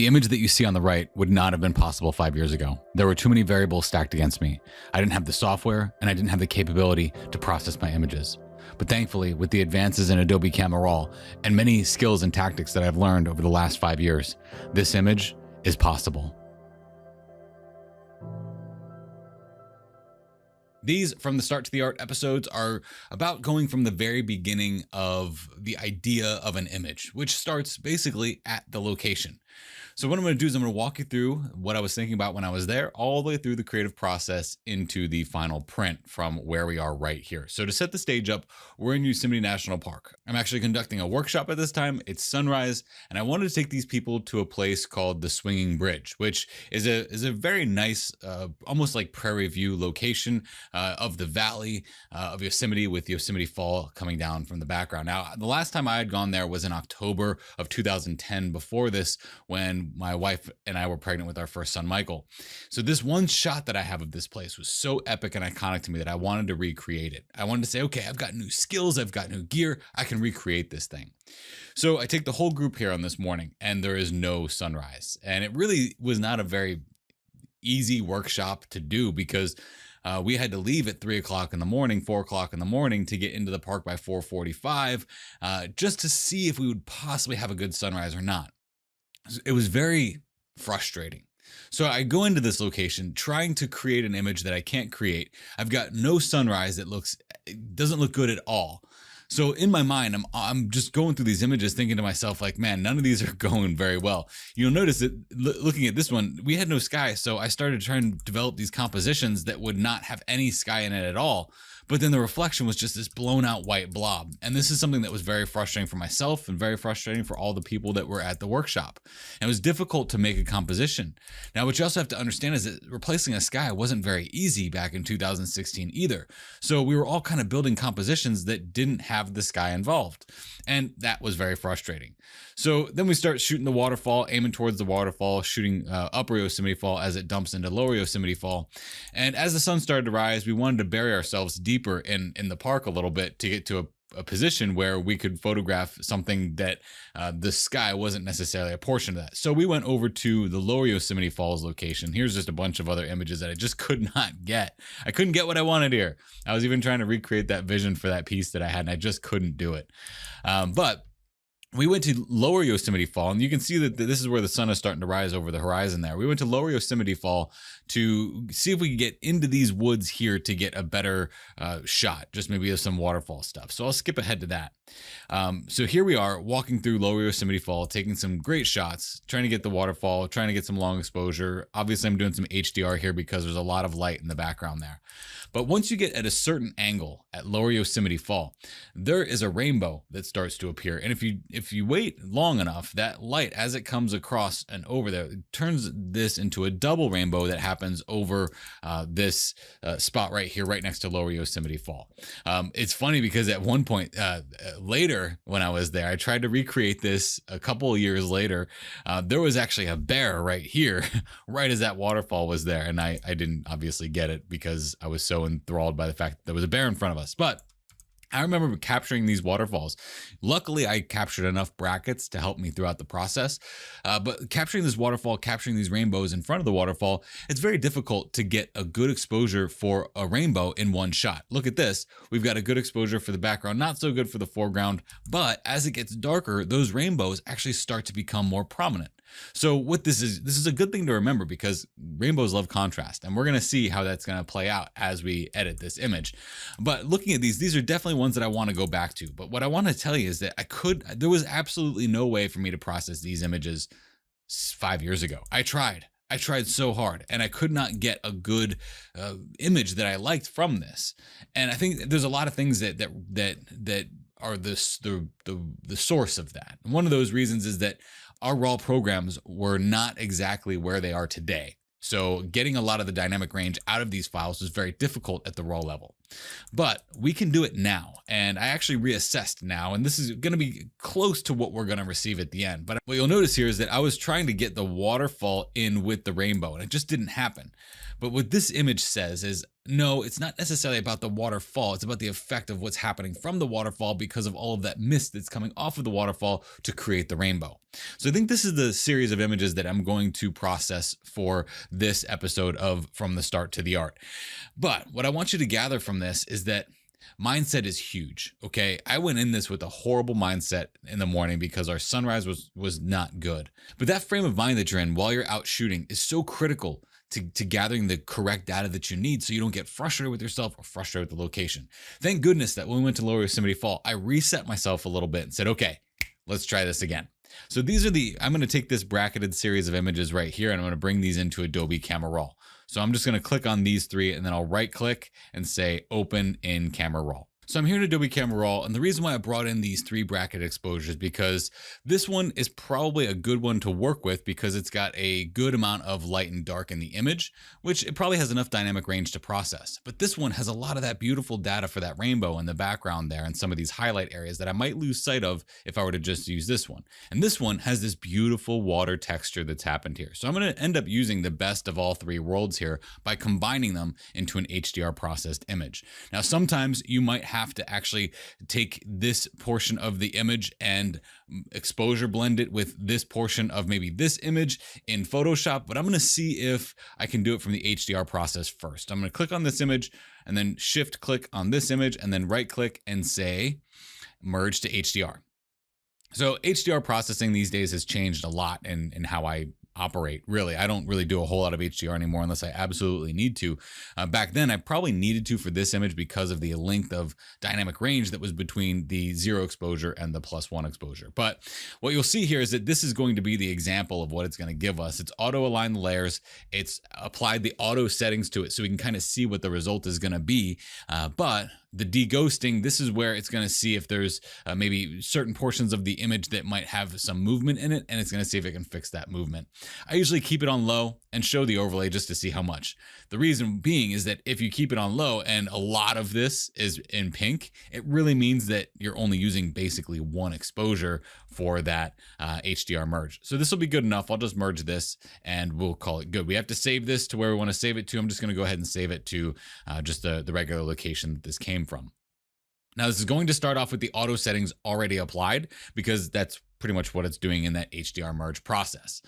The image that you see on the right would not have been possible 5 years ago. There were too many variables stacked against me. I didn't have the software, and I didn't have the capability to process my images. But thankfully, with the advances in Adobe Camera Raw and many skills and tactics that I've learned over the last 5 years, this image is possible. These From the Start to the Art episodes are about going from the very beginning of the idea of an image, which starts basically at the location. So what I'm going to do is I'm going to walk you through what I was thinking about when I was there, all the way through the creative process into the final print from where we are right here. So to set the stage up, we're in Yosemite National Park. I'm actually conducting a workshop at this time. It's sunrise, and I wanted to take these people to a place called the Swinging Bridge, which is a very nice, almost like prairie view location of the valley of Yosemite, with Yosemite Fall coming down from the background. Now, the last time I had gone there was in October of 2010, before this, when my wife and I were pregnant with our first son, Michael. So this one shot that I have of this place was so epic and iconic to me that I wanted to recreate it. I wanted to say, okay, I've got new skills, I've got new gear, I can recreate this thing. So I take the whole group here on this morning, and there is no sunrise. And it really was not a very easy workshop to do, because we had to leave at 3 o'clock in the morning, 4 o'clock in the morning, to get into the park by 4:45, just to see if we would possibly have a good sunrise or not. It was very frustrating. So I go into this location trying to create an image that I can't create. I've got no sunrise that doesn't look good at all. So in my mind, I'm just going through these images thinking to myself, like, man, none of these are going very well. You'll notice that looking at this one, we had no sky. So I started trying to develop these compositions that would not have any sky in it at all. But then the reflection was just this blown out white blob. And this is something that was very frustrating for myself and very frustrating for all the people that were at the workshop. And it was difficult to make a composition. Now, what you also have to understand is that replacing a sky wasn't very easy back in 2016 either. So we were all kind of building compositions that didn't have the sky involved. And that was very frustrating. So then we start shooting the waterfall, aiming towards the waterfall, shooting Upper Yosemite Fall as it dumps into Lower Yosemite Fall. And as the sun started to rise, we wanted to bury ourselves deeper in the park a little bit to get to a position where we could photograph something that the sky wasn't necessarily a portion of that. So we went over to the Lower Yosemite Falls location. Here's just a bunch of other images that I just could not get. I couldn't get what I wanted here. I was even trying to recreate that vision for that piece that I had, and I just couldn't do it. But we went to Lower Yosemite Fall, and you can see that this is where the sun is starting to rise over the horizon there. We went to Lower Yosemite Fall to see if we could get into these woods here to get a better shot, just maybe some waterfall stuff. So I'll skip ahead to that. So here we are walking through Lower Yosemite Fall, taking some great shots, trying to get the waterfall, trying to get some long exposure. Obviously, I'm doing some HDR here because there's a lot of light in the background there. But once you get at a certain angle at Lower Yosemite Fall, there is a rainbow that starts to appear. And if you wait long enough, that light, as it comes across and over there, it turns this into a double rainbow that happens over this spot right here, right next to Lower Yosemite Fall. It's funny because at one point later, when I was there, I tried to recreate this a couple of years later. There was actually a bear right here, right as that waterfall was there. And I didn't obviously get it because I was so enthralled by the fact that there was a bear in front of us. But I remember capturing these waterfalls. Luckily, I captured enough brackets to help me throughout the process. But capturing this waterfall, capturing these rainbows in front of the waterfall, it's very difficult to get a good exposure for a rainbow in one shot. Look at this. We've got a good exposure for the background, not so good for the foreground. But as it gets darker, those rainbows actually start to become more prominent. So what this is a good thing to remember, because rainbows love contrast, and we're going to see how that's going to play out as we edit this image. But looking at these are definitely ones that I want to go back to. But what I want to tell you is that there was absolutely no way for me to process these images 5 years ago. I tried so hard, and I could not get a good image that I liked from this. And I think there's a lot of things that are the source of that. And one of those reasons is that our raw programs were not exactly where they are today. So getting a lot of the dynamic range out of these files was very difficult at the raw level. But we can do it now. And I actually reassessed now, and this is going to be close to what we're going to receive at the end. But what you'll notice here is that I was trying to get the waterfall in with the rainbow, and it just didn't happen. But what this image says is No, it's not necessarily about the waterfall. It's about the effect of what's happening from the waterfall because of all of that mist that's coming off of the waterfall to create the rainbow. So I think this is the series of images that I'm going to process for this episode of From the Start to the Art. But what I want you to gather from this is that mindset is huge. Okay. I went in this with a horrible mindset in the morning because our sunrise was not good. But that frame of mind that you're in while you're out shooting is so critical to gathering the correct data that you need so you don't get frustrated with yourself or frustrated with the location. Thank goodness that when we went to Lower Yosemite Fall, I reset myself a little bit and said, okay, let's try this again. So I'm going to take this bracketed series of images right here and I'm going to bring these into Adobe Camera Raw. So I'm just going to click on these three and then I'll right click and say open in Camera Raw. So I'm here in Adobe Camera Raw, and the reason why I brought in these 3 bracket exposures because this one is probably a good one to work with because it's got a good amount of light and dark in the image, which it probably has enough dynamic range to process. But this one has a lot of that beautiful data for that rainbow in the background there and some of these highlight areas that I might lose sight of if I were to just use this one. And this one has this beautiful water texture that's happened here. So I'm going to end up using the best of all 3 worlds here by combining them into an HDR processed image. Now, sometimes you might have to actually take this portion of the image and exposure blend it with this portion of maybe this image in Photoshop, but I'm going to see if I can do it from the HDR process first. I'm going to click on this image and then shift click on this image and then right click and say merge to HDR. So HDR processing these days has changed a lot in how I operate. Really, I don't really do a whole lot of HDR anymore unless I absolutely need to. Back then, I probably needed to for this image because of the length of dynamic range that was between the 0 exposure and the +1 exposure. But what you'll see here is that this is going to be the example of what it's going to give us. It's auto aligned the layers. It's applied the auto settings to it so we can kind of see what the result is going to be. But the deghosting, this is where it's going to see if there's maybe certain portions of the image that might have some movement in it, and it's going to see if it can fix that movement. I usually keep it on low and show the overlay just to see how much. The reason being is that if you keep it on low and a lot of this is in pink, it really means that you're only using basically 1 exposure for that HDR merge. So this will be good enough. I'll just merge this and we'll call it good. We have to save this to where we want to save it to. I'm just going to go ahead and save it to just the regular location that this came from. Now, this is going to start off with the auto settings already applied because that's pretty much what it's doing in that HDR merge process.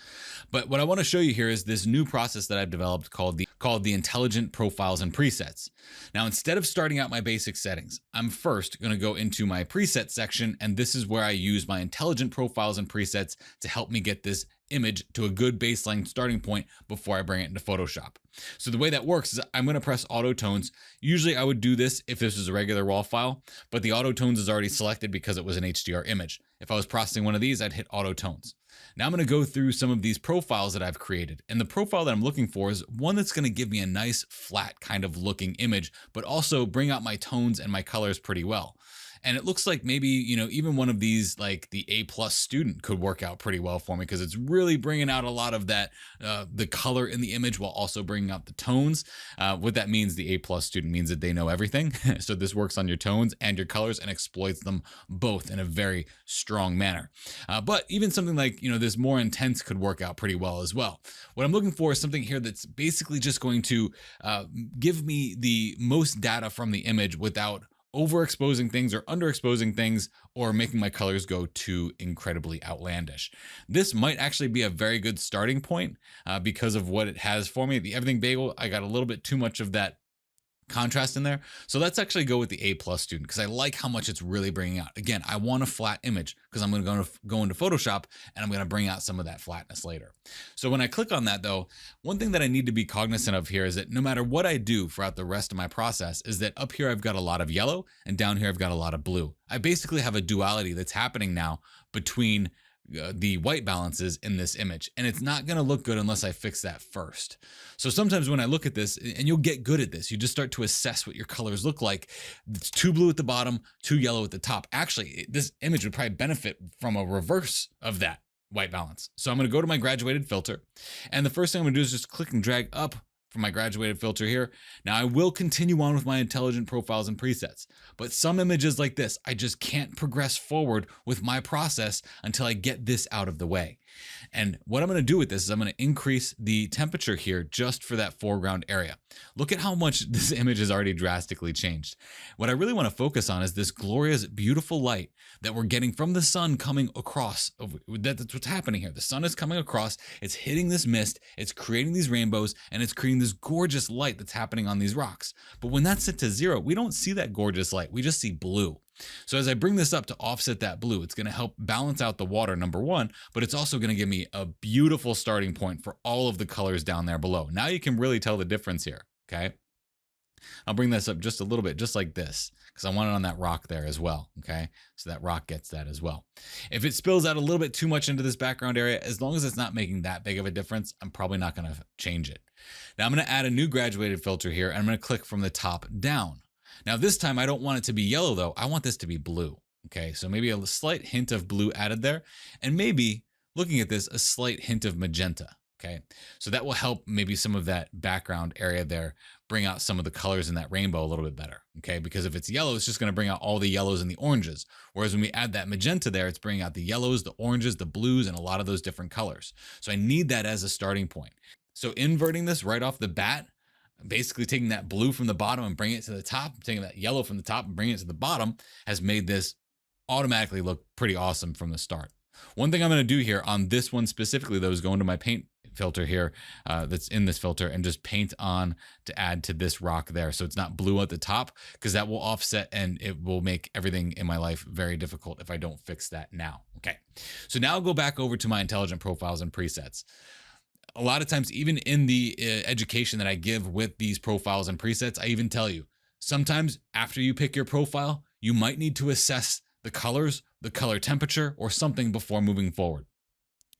But what I want to show you here is this new process that I've developed called the Intelligent Profiles and Presets. Now, instead of starting out my basic settings, I'm first going to go into my preset section, and this is where I use my Intelligent Profiles and Presets to help me get this image to a good baseline starting point before I bring it into Photoshop. So the way that works is I'm going to press auto tones. Usually I would do this if this was a regular raw file, but the auto tones is already selected because it was an HDR image. If I was processing one of these, I'd hit auto tones. Now I'm going to go through some of these profiles that I've created. And the profile that I'm looking for is one that's going to give me a nice flat kind of looking image, but also bring out my tones and my colors pretty well. And it looks like maybe, even one of these, like the A+ student could work out pretty well for me because it's really bringing out a lot of that, the color in the image while also bringing out the tones. What that means, the A+ student means that they know everything. So this works on your tones and your colors and exploits them both in a very strong manner. But even something like, this more intense could work out pretty well as well. What I'm looking for is something here that's basically just going to give me the most data from the image without overexposing things or underexposing things or making my colors go too incredibly outlandish. This might actually be a very good starting point because of what it has for me. The Everything Bagel, I got a little bit too much of that contrast in there. So let's actually go with the A+ student because I like how much it's really bringing out. Again, I want a flat image because I'm going to go into Photoshop and I'm going to bring out some of that flatness later. So when I click on that though, one thing that I need to be cognizant of here is that no matter what I do throughout the rest of my process is that up here I've got a lot of yellow and down here I've got a lot of blue. I basically have a duality that's happening now between the white balances in this image, and it's not going to look good unless I fix that first. So sometimes when I look at this, and you'll get good at this, you just start to assess what your colors look like. It's too blue at the bottom, too yellow at the top. Actually, this image would probably benefit from a reverse of that white balance. So I'm going to go to my graduated filter, and the first thing I'm going to do is just click and drag up from my graduated filter here. Now I will continue on with my intelligent profiles and presets, but some images like this, I just can't progress forward with my process until I get this out of the way. And what I'm going to do with this is I'm going to increase the temperature here just for that foreground area. Look at how much this image has already drastically changed. What I really want to focus on is this glorious, beautiful light that we're getting from the sun coming across. That's what's happening here. The sun is coming across, it's hitting this mist, it's creating these rainbows, and it's creating this gorgeous light that's happening on these rocks. But when that's set to 0, we don't see that gorgeous light. We just see blue. So as I bring this up to offset that blue, it's going to help balance out the water, number one, but it's also going to give me a beautiful starting point for all of the colors down there below. Now you can really tell the difference here, okay? I'll bring this up just a little bit, just like this, because I want it on that rock there as well, okay? So that rock gets that as well. If it spills out a little bit too much into this background area, as long as it's not making that big of a difference, I'm probably not going to change it. Now I'm going to add a new graduated filter here, and I'm going to click from the top down. Now this time I don't want it to be yellow though. I want this to be blue. Okay, so maybe a slight hint of blue added there, and maybe looking at this, a slight hint of magenta. Okay, so that will help maybe some of that background area there bring out some of the colors in that rainbow a little bit better. Okay, because if it's yellow, it's just going to bring out all the yellows and the oranges. Whereas when we add that magenta there, it's bringing out the yellows, the oranges, the blues, and a lot of those different colors. So I need that as a starting point. So inverting this right off the bat, basically taking that blue from the bottom and bringing it to the top, taking that yellow from the top and bringing it to the bottom, has made this automatically look pretty awesome from the start. One thing I'm going to do here on this one specifically, though, is go into my paint filter here that's in this filter and just paint on to add to this rock there. So it's not blue at the top, because that will offset and it will make everything in my life very difficult if I don't fix that now. Okay, so now I'll go back over to my intelligent profiles and presets. A lot of times, even in the education that I give with these profiles and presets, I even tell you, sometimes after you pick your profile, you might need to assess the colors, the color temperature, or something before moving forward.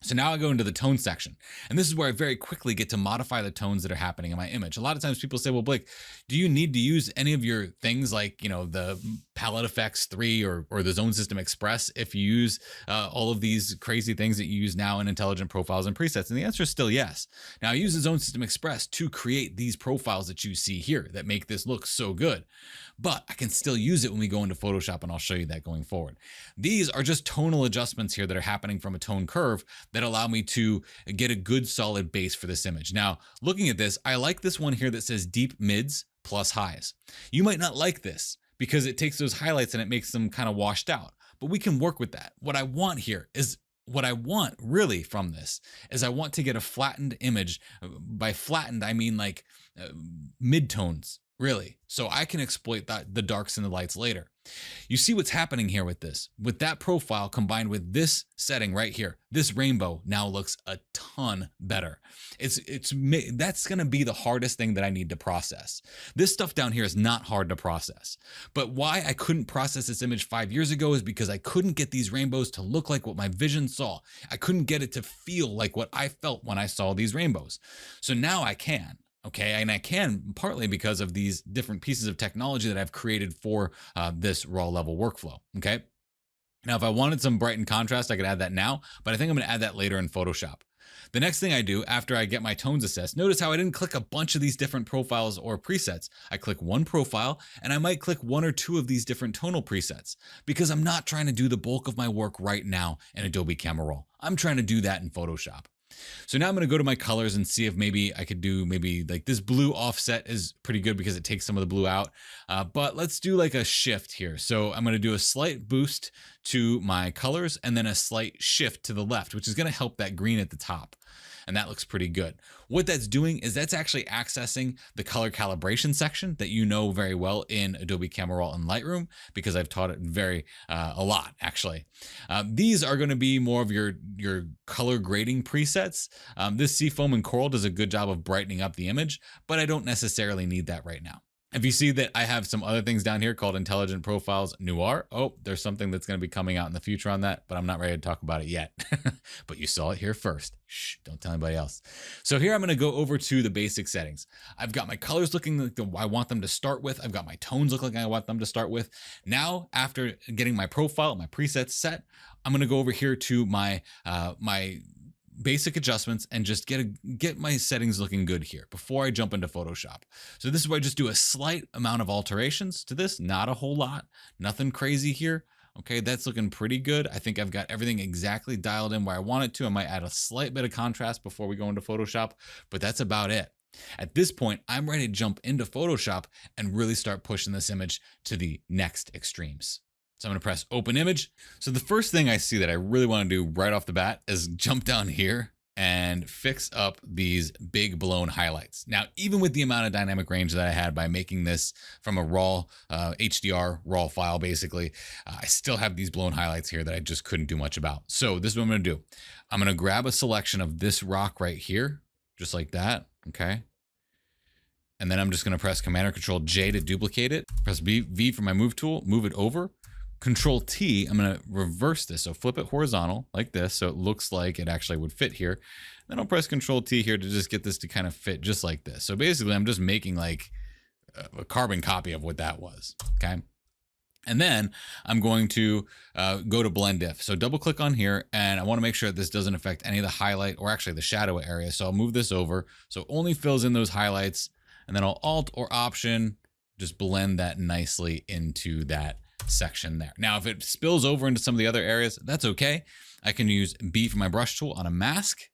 So now I go into the tone section, and this is where I very quickly get to modify the tones that are happening in my image. A lot of times people say, well, Blake, do you need to use any of your things like, you know, the Palette Effects 3 or the Zone System Express if you use all of these crazy things that you use now in intelligent profiles and presets? And the answer is still yes. Now I use the Zone System Express to create these profiles that you see here that make this look so good, but I can still use it when we go into Photoshop, and I'll show you that going forward. These are just tonal adjustments here that are happening from a tone curve that allow me to get a good solid base for this image. Now, looking at this, I like this one here that says deep mids plus highs. You might not like this because it takes those highlights and it makes them kind of washed out, but we can work with that. What I want here is, what I want really from this is I want to get a flattened image. By flattened, I mean like midtones, really. So I can exploit the darks and the lights later. You see what's happening here with this. With that profile combined with this setting right here, this rainbow now looks a ton better. That's going to be the hardest thing that I need to process. This stuff down here is not hard to process. But why I couldn't process this image 5 years ago is because I couldn't get these rainbows to look like what my vision saw. I couldn't get it to feel like what I felt when I saw these rainbows. So now I can. Okay, and I can partly because of these different pieces of technology that I've created for this raw level workflow. Okay, now if I wanted some brightened contrast, I could add that now, but I think I'm going to add that later in Photoshop. The next thing I do after I get my tones assessed, notice how I didn't click a bunch of these different profiles or presets. I click one profile, and I might click one or two of these different tonal presets because I'm not trying to do the bulk of my work right now in Adobe Camera Raw. I'm trying to do that in Photoshop. So now I'm going to go to my colors and see if maybe I could do like this blue offset is pretty good because it takes some of the blue out. But let's do like a shift here. So I'm going to do a slight boost to my colors and then a slight shift to the left, which is going to help that green at the top. And that looks pretty good. What that's doing is that's actually accessing the color calibration section that you know very well in Adobe Camera Raw and Lightroom, because I've taught it a lot actually. These are going to be more of your color grading presets. This Seafoam and Coral does a good job of brightening up the image, but I don't necessarily need that right now. If you see that I have some other things down here called Intelligent Profiles Noir, oh, there's something that's going to be coming out in the future on that, but I'm not ready to talk about it yet. But you saw it here first. Shh, don't tell anybody else. So here I'm going to go over to the basic settings. I've got my colors looking like I want them to start with. I've got my tones looking like I want them to start with. Now, after getting my profile, my presets set, I'm going to go over here to my basic adjustments and just get my settings looking good here before I jump into Photoshop. So this is where I just do a slight amount of alterations to this, not a whole lot, nothing crazy here. Okay, that's looking pretty good. I think I've got everything exactly dialed in where I want it to. I might add a slight bit of contrast before we go into Photoshop, but that's about it. At this point, I'm ready to jump into Photoshop and really start pushing this image to the next extremes. So I'm going to press open image. So the first thing I see that I really want to do right off the bat is jump down here and fix up these big blown highlights. Now, even with the amount of dynamic range that I had by making this from a raw HDR raw file, basically, I still have these blown highlights here that I just couldn't do much about. So this is what I'm going to do. I'm going to grab a selection of this rock right here, just like that. Okay. And then I'm just going to press Command or Control J to duplicate it. Press V for my move tool, move it over. Control T, I'm going to reverse this. So flip it horizontal like this. So it looks like it actually would fit here. Then I'll press Control T here to just get this to kind of fit just like this. So basically I'm just making like a carbon copy of what that was. Okay. And then I'm going to go to blend if. So double click on here and I want to make sure that this doesn't affect any of the highlight or actually the shadow area. So I'll move this over. So it only fills in those highlights, and then I'll Alt or Option, just blend that nicely into that section there. Now, if it spills over into some of the other areas, that's okay. I can use B for my brush tool on a mask,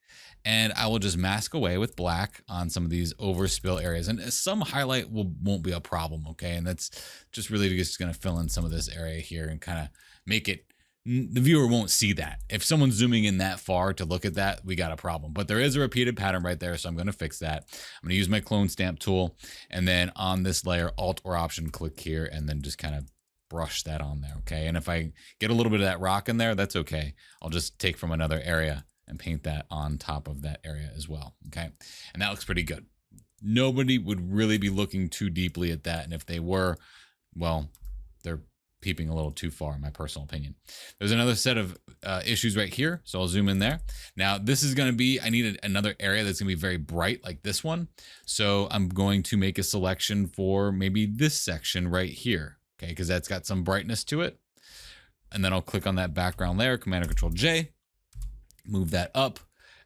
and I will just mask away with black on some of these overspill areas. And some highlight won't be a problem, okay? And that's just really just gonna fill in some of this area here and kind of make it, the viewer won't see that. If someone's zooming in that far to look at that, we got a problem. But there is a repeated pattern right there, so I'm gonna fix that. I'm gonna use my clone stamp tool, and then on this layer, Alt or Option, click here, and then just kind of brush that on there, okay? And if I get a little bit of that rock in there, that's okay. I'll just take from another area and paint that on top of that area as well, okay? And that looks pretty good. Nobody would really be looking too deeply at that, and if they were, well, they're peeping a little too far, in my personal opinion. There's another set of issues right here, so I'll zoom in there. Now, this is gonna be, I need another area that's gonna be very bright like this one, so I'm going to make a selection for maybe this section right here, okay, because that's got some brightness to it. And then I'll click on that background layer, Command or Control J, move that up,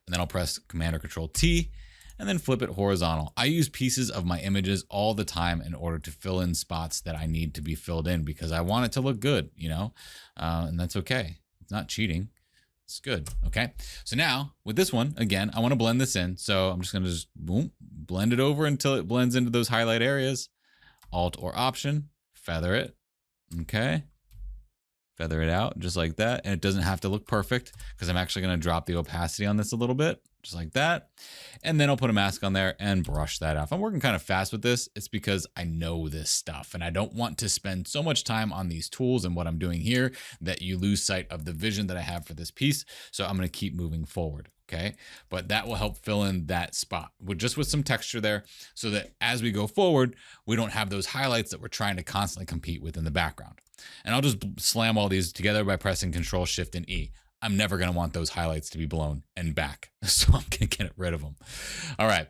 and then I'll press Command or Control T, and then flip it horizontal. I use pieces of my images all the time in order to fill in spots that I need to be filled in because I want it to look good, you know, and that's okay. It's not cheating. It's good. Okay. So now with this one, again, I want to blend this in. So I'm just going to just boom, blend it over until it blends into those highlight areas. Alt or Option, feather it. Okay. Feather it out just like that. And it doesn't have to look perfect because I'm actually going to drop the opacity on this a little bit, just like that. And then I'll put a mask on there and brush that off. I'm working kind of fast with this. It's because I know this stuff and I don't want to spend so much time on these tools and what I'm doing here that you lose sight of the vision that I have for this piece. So I'm going to keep moving forward. Okay. But that will help fill in that spot with some texture there so that as we go forward, we don't have those highlights that we're trying to constantly compete with in the background. And I'll just slam all these together by pressing Control Shift and E. I'm never going to want those highlights to be blown and back. So I'm going to get rid of them. All right.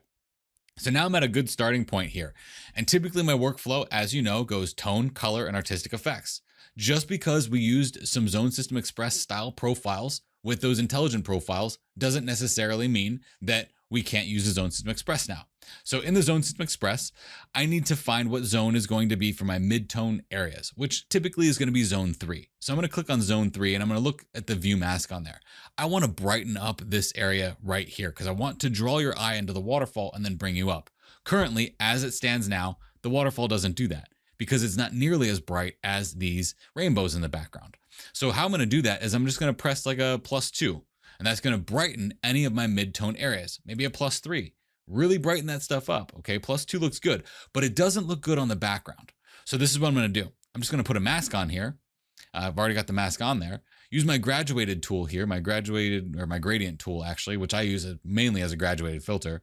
So now I'm at a good starting point here. And typically my workflow, as you know, goes tone, color, and artistic effects. Just because we used some Zone System Express style profiles with those intelligent profiles doesn't necessarily mean that we can't use the Zone System Express now. So in the Zone System Express, I need to find what zone is going to be for my mid-tone areas, which typically is going to be zone 3. So I'm going to click on zone 3 and I'm going to look at the view mask on there. I want to brighten up this area right here because I want to draw your eye into the waterfall and then bring you up. Currently, as it stands now, the waterfall doesn't do that because it's not nearly as bright as these rainbows in the background. So how I'm going to do that is I'm just going to press like a +2, and that's going to brighten any of my mid-tone areas, maybe a +3. Really brighten that stuff up, okay? +2 looks good, but it doesn't look good on the background. So this is what I'm gonna do. I'm just gonna put a mask on here. I've already got the mask on there. Use my graduated tool here, my gradient tool actually, which I use mainly as a graduated filter.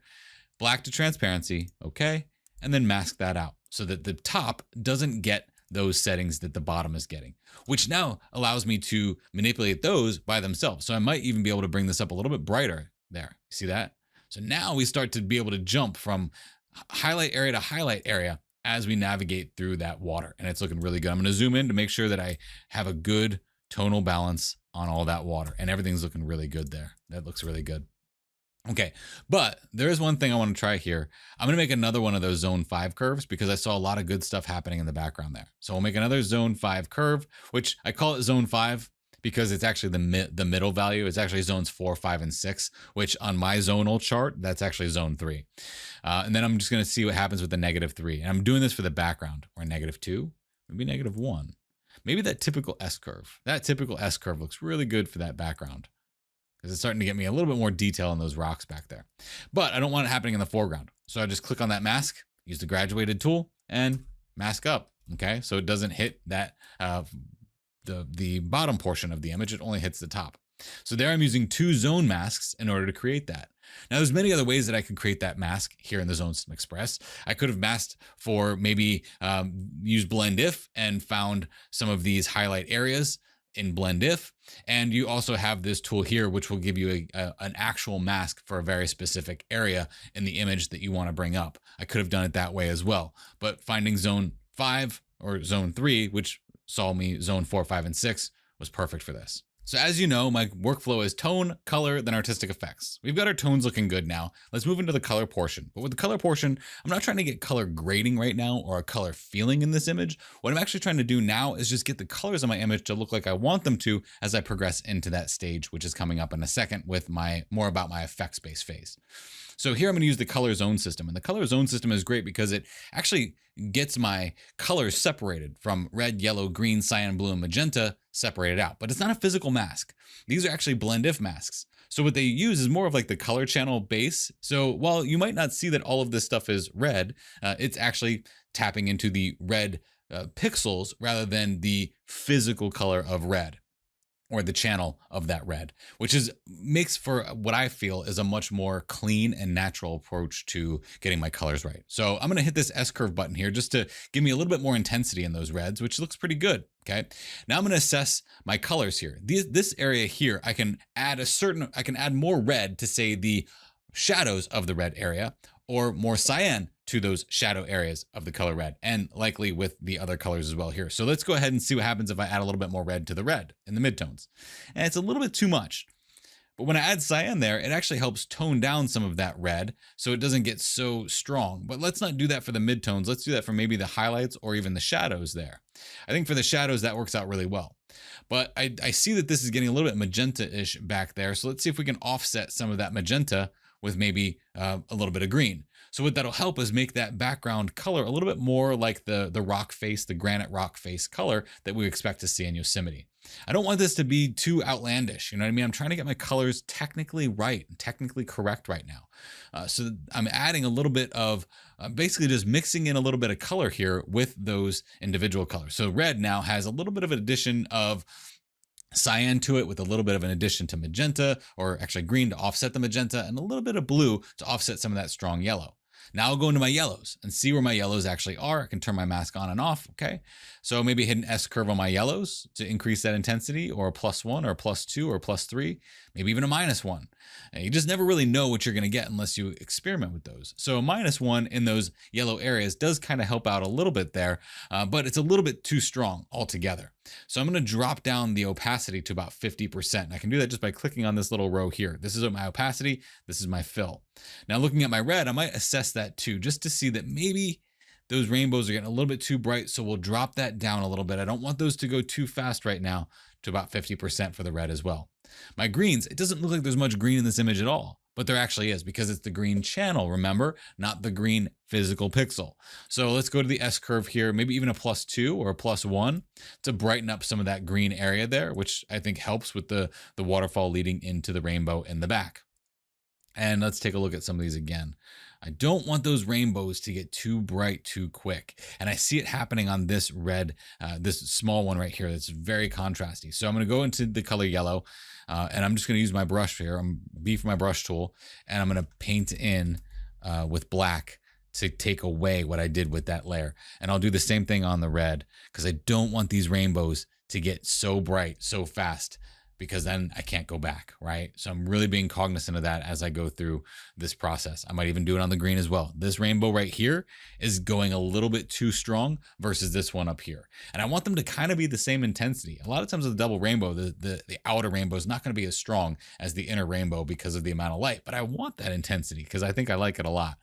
Black to transparency, okay? And then mask that out so that the top doesn't get those settings that the bottom is getting, which now allows me to manipulate those by themselves. So I might even be able to bring this up a little bit brighter there. See that? So now we start to be able to jump from highlight area to highlight area as we navigate through that water. And it's looking really good. I'm going to zoom in to make sure that I have a good tonal balance on all that water. And everything's looking really good there. That looks really good. Okay, but there is one thing I want to try here. I'm going to make another one of those zone 5 curves because I saw a lot of good stuff happening in the background there. So we'll make another zone 5 curve, which I call it zone 5 because it's actually the middle value. It's actually zones 4, 5, and 6, which on my zonal chart, that's actually zone 3. And then I'm just going to see what happens with the -3. And I'm doing this for the background, or -2, maybe -1. Maybe that typical S curve. That typical S curve looks really good for that background, because it's starting to get me a little bit more detail on those rocks back there. But I don't want it happening in the foreground. So I just click on that mask, use the graduated tool, and mask up. Okay, so it doesn't hit that the bottom portion of the image, it only hits the top. So there I'm using 2 zone masks in order to create that. Now there's many other ways that I could create that mask here in the Zone System Express. I could have masked for maybe use blend if and found some of these highlight areas in blend if, and you also have this tool here which will give you an actual mask for a very specific area in the image that you want to bring up. I could have done it that way as well, but finding zone 5 or zone 3, which saw me zone 4, 5, and 6, was perfect for this. So as you know, my workflow is tone, color, then artistic effects. We've got our tones looking good now. Let's move into the color portion. But with the color portion, I'm not trying to get color grading right now or a color feeling in this image. What I'm actually trying to do now is just get the colors of my image to look like I want them to as I progress into that stage, which is coming up in a second with more about my effects-based phase. So here I'm going to use the color zone system. And the color zone system is great because it actually gets my colors separated from red, yellow, green, cyan, blue, and magenta separated out. But it's not a physical mask. These are actually blend if masks. So what they use is more of like the color channel base. So while you might not see that all of this stuff is red, it's actually tapping into the red pixels rather than the physical color of red, or the channel of that red, which makes for what I feel is a much more clean and natural approach to getting my colors right. So I'm gonna hit this S-curve button here just to give me a little bit more intensity in those reds, which looks pretty good, okay? Now I'm gonna assess my colors here. This area here, I can add more red to say the shadows of the red area, or more cyan to those shadow areas of the color red, and likely with the other colors as well here. So let's go ahead and see what happens if I add a little bit more red to the red in the midtones. And it's a little bit too much. But when I add cyan there, it actually helps tone down some of that red so it doesn't get so strong. But let's not do that for the midtones. Let's do that for maybe the highlights or even the shadows there. I think for the shadows, that works out really well. But I see that this is getting a little bit magenta-ish back there. So let's see if we can offset some of that magenta with maybe a little bit of green. So what that'll help is make that background color a little bit more like the rock face, the granite rock face color that we expect to see in Yosemite. I don't want this to be too outlandish. You know what I mean? I'm trying to get my colors technically right and technically correct right now. So I'm adding a little bit of basically just mixing in a little bit of color here with those individual colors. So red now has a little bit of an addition of cyan to it with a little bit of an addition to magenta, or actually green to offset the magenta, and a little bit of blue to offset some of that strong yellow. Now I'll go into my yellows and see where my yellows actually are. I can turn my mask on and off, okay? So maybe hit an S curve on my yellows to increase that intensity, or a +1 or a +2 or a +3, maybe even a -1. And you just never really know what you're gonna get unless you experiment with those. So a -1 in those yellow areas does kind of help out a little bit there, but it's a little bit too strong altogether. So I'm gonna drop down the opacity to about 50%. And I can do that just by clicking on this little row here. This is my opacity, this is my fill. Now looking at my red, I might assess that too, just to see that maybe those rainbows are getting a little bit too bright. So we'll drop that down a little bit. I don't want those to go too fast right now, to about 50% for the red as well. My greens, it doesn't look like there's much green in this image at all, but there actually is, because it's the green channel, remember, not the green physical pixel. So let's go to the S curve here, maybe even a +2 or a +1 to brighten up some of that green area there, which I think helps with the waterfall leading into the rainbow in the back. And let's take a look at some of these again. I don't want those rainbows to get too bright too quick. And I see it happening on this red, this small one right here that's very contrasty. So I'm going to go into the color yellow, and I'm just going to use my brush here. I'm beef my brush tool, and I'm going to paint in with black to take away what I did with that layer. And I'll do the same thing on the red, because I don't want these rainbows to get so bright so fast, because then I can't go back, right? So I'm really being cognizant of that as I go through this process. I might even do it on the green as well. This rainbow right here is going a little bit too strong versus this one up here. And I want them to kind of be the same intensity. A lot of times with the double rainbow, the outer rainbow is not going to be as strong as the inner rainbow because of the amount of light, but I want that intensity because I think I like it a lot.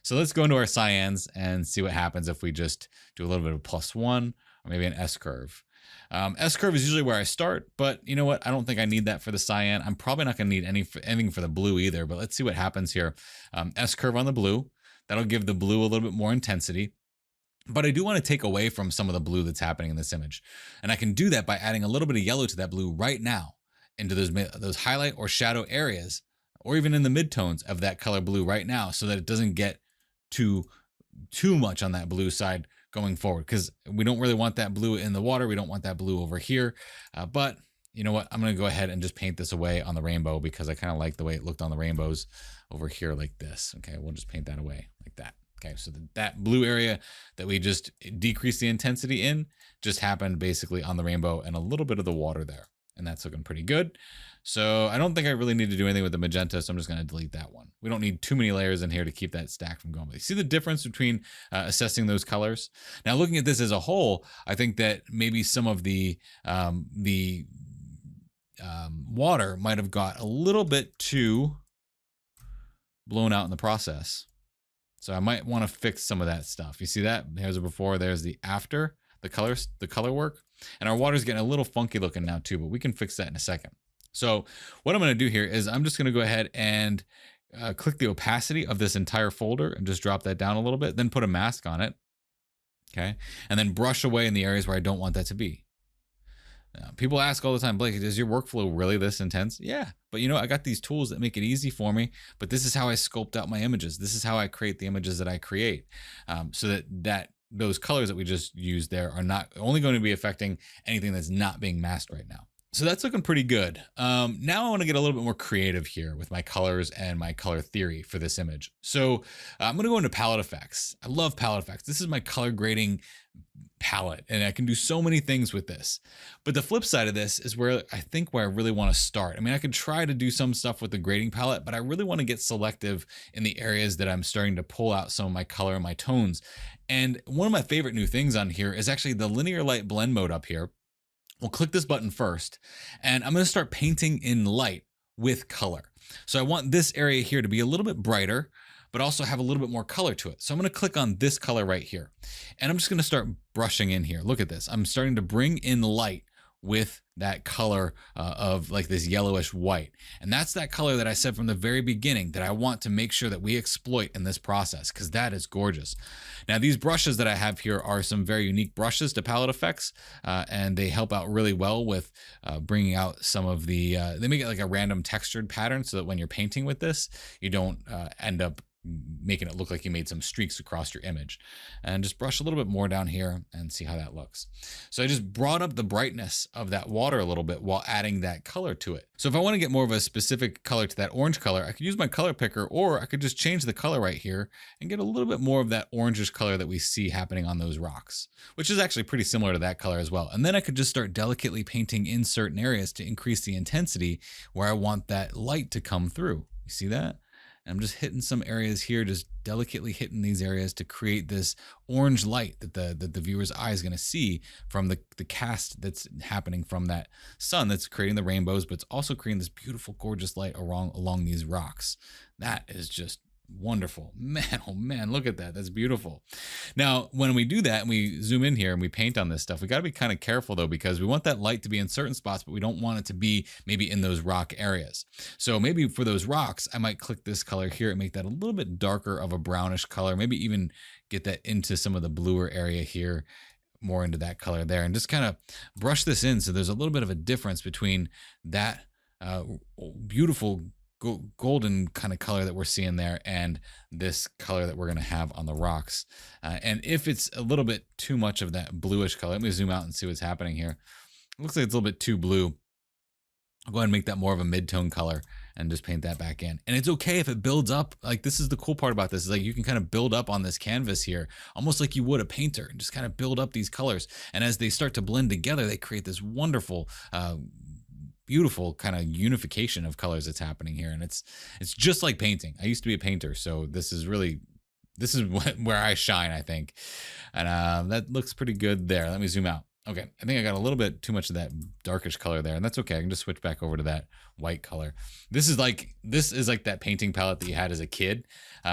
So let's go into our cyans and see what happens if we just do a little bit of +1 or maybe an S curve. S curve is usually where I start, but you know what? I don't think I need that for the cyan. I'm probably not going to need anything for the blue either, but let's see what happens here. S curve on the blue. That'll give the blue a little bit more intensity. But I do want to take away from some of the blue that's happening in this image. And I can do that by adding a little bit of yellow to that blue right now into those highlight or shadow areas, or even in the midtones of that color blue right now, so that it doesn't get too much on that blue side going forward, because we don't really want that blue in the water. We don't want that blue over here. But you know what? I'm going to go ahead and just paint this away on the rainbow because I kind of like the way it looked on the rainbows over here like this. Okay, we'll just paint that away like that. Okay, so that blue area that we just decreased the intensity in just happened basically on the rainbow and a little bit of the water there. And that's looking pretty good. So I don't think I really need to do anything with the magenta, so I'm just going to delete that one. We don't need too many layers in here to keep that stack from going. But you see the difference between assessing those colors? Now, looking at this as a whole, I think that maybe some of the water might have got a little bit too blown out in the process. So I might want to fix some of that stuff. You see that? There's a before, there's the after, the color work. And our water's getting a little funky looking now too, but we can fix that in a second. So what I'm going to do here is I'm just going to go ahead and click the opacity of this entire folder and just drop that down a little bit, then put a mask on it. Okay. And then brush away in the areas where I don't want that to be. People ask all the time, Blake, is your workflow really this intense? Yeah, but you know, I got these tools that make it easy for me, but this is how I sculpt out my images. This is how I create the images that I create, so that those colors that we just used there are not only going to be affecting anything that's not being masked right now. So that's looking pretty good. Now I want to get a little bit more creative here with my colors and my color theory for this image. So I'm going to go into palette effects. I love palette effects. This is my color grading palette, and I can do so many things with this. But the flip side of this is where I really want to start. I mean, I could try to do some stuff with the grading palette, but I really want to get selective in the areas that I'm starting to pull out some of my color and my tones. And one of my favorite new things on here is actually the linear light blend mode up here. We'll click this button first, and I'm going to start painting in light with color. So I want this area here to be a little bit brighter, but also have a little bit more color to it. So I'm going to click on this color right here, and I'm just going to start brushing in here. Look at this. I'm starting to bring in light with that color of like this yellowish white. And that's that color that I said from the very beginning that I want to make sure that we exploit in this process, because that is gorgeous. Now, these brushes that I have here are some very unique brushes to palette effects, and they help out really well with bringing out some of the, they make it like a random textured pattern so that when you're painting with this, you don't end up making it look like you made some streaks across your image. And just brush a little bit more down here and see how that looks. So I just brought up the brightness of that water a little bit while adding that color to it. So if I want to get more of a specific color to that orange color, I could use my color picker, or I could just change the color right here and get a little bit more of that orangish color that we see happening on those rocks, which is actually pretty similar to that color as well. And then I could just start delicately painting in certain areas to increase the intensity where I want that light to come through. You see that? And I'm just hitting some areas here, just delicately hitting these areas to create this orange light that the viewer's eye is going to see from the cast that's happening from that sun that's creating the rainbows, but it's also creating this beautiful, gorgeous light along these rocks. That is just wonderful. Man, oh man, look at that. That's beautiful. Now, when we do that and we zoom in here and we paint on this stuff, we got to be kind of careful though, because we want that light to be in certain spots, but we don't want it to be maybe in those rock areas. So maybe for those rocks, I might click this color here and make that a little bit darker of a brownish color, maybe even get that into some of the bluer area here, more into that color there, and just kind of brush this in so there's a little bit of a difference between that beautiful golden kind of color that we're seeing there and this color that we're going to have on the rocks. And if it's a little bit too much of that bluish color, let me zoom out and see what's happening here. It looks like it's a little bit too blue. I'll go ahead and make that more of a mid-tone color and just paint that back in. And it's okay if it builds up. Like, this is the cool part about this, is like you can kind of build up on this canvas here, almost like you would a painter, and just kind of build up these colors. And as they start to blend together, they create this wonderful beautiful kind of unification of colors that's happening here. And it's just like painting. I used to be a painter, so this is where I shine, I think. And that looks pretty good there. Let me zoom out. Okay, I think I got a little bit too much of that darkish color there, and that's okay. I can just switch back over to that white color. This is like that painting palette that you had as a kid.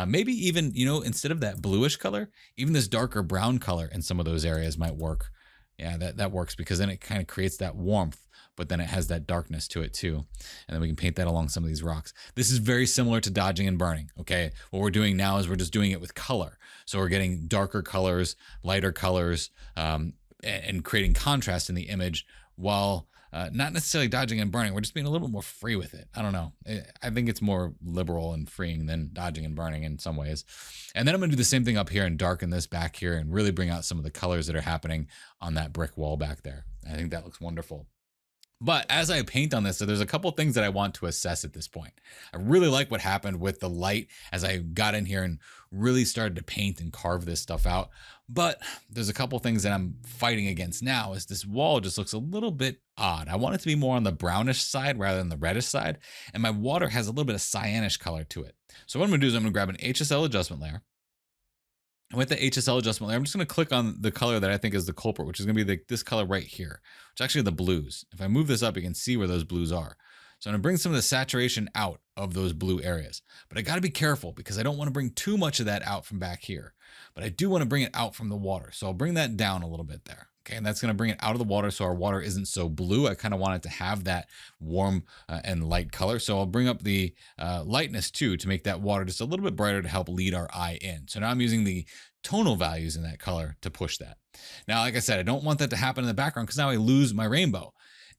Maybe even, instead of that bluish color, even this darker brown color in some of those areas might work. Yeah, that works, because then it kind of creates that warmth, but then it has that darkness to it too. And then we can paint that along some of these rocks. This is very similar to dodging and burning, okay? What we're doing now is we're just doing it with color. So we're getting darker colors, lighter colors, and creating contrast in the image, while not necessarily dodging and burning. We're just being a little bit more free with it. I don't know. I think it's more liberal and freeing than dodging and burning in some ways. And then I'm going to do the same thing up here and darken this back here and really bring out some of the colors that are happening on that brick wall back there. I think that looks wonderful. But as I paint on this, so there's a couple things that I want to assess at this point. I really like what happened with the light as I got in here and really started to paint and carve this stuff out. But there's a couple things that I'm fighting against now, is this wall just looks a little bit odd. I want it to be more on the brownish side rather than the reddish side. And my water has a little bit of cyanish color to it. So what I'm gonna do is I'm gonna grab an HSL adjustment layer. And with the HSL adjustment layer, I'm just going to click on the color that I think is the culprit, which is going to be this color right here, which is actually the blues. If I move this up, you can see where those blues are. So I'm going to bring some of the saturation out of those blue areas. But I got to be careful, because I don't want to bring too much of that out from back here. But I do want to bring it out from the water. So I'll bring that down a little bit there. Okay, and that's going to bring it out of the water, so our water isn't so blue. I kind of want it to have that warm and light color. So I'll bring up the lightness too, to make that water just a little bit brighter to help lead our eye in. So now I'm using the tonal values in that color to push that. Now, like I said, I don't want that to happen in the background, because now I lose my rainbow.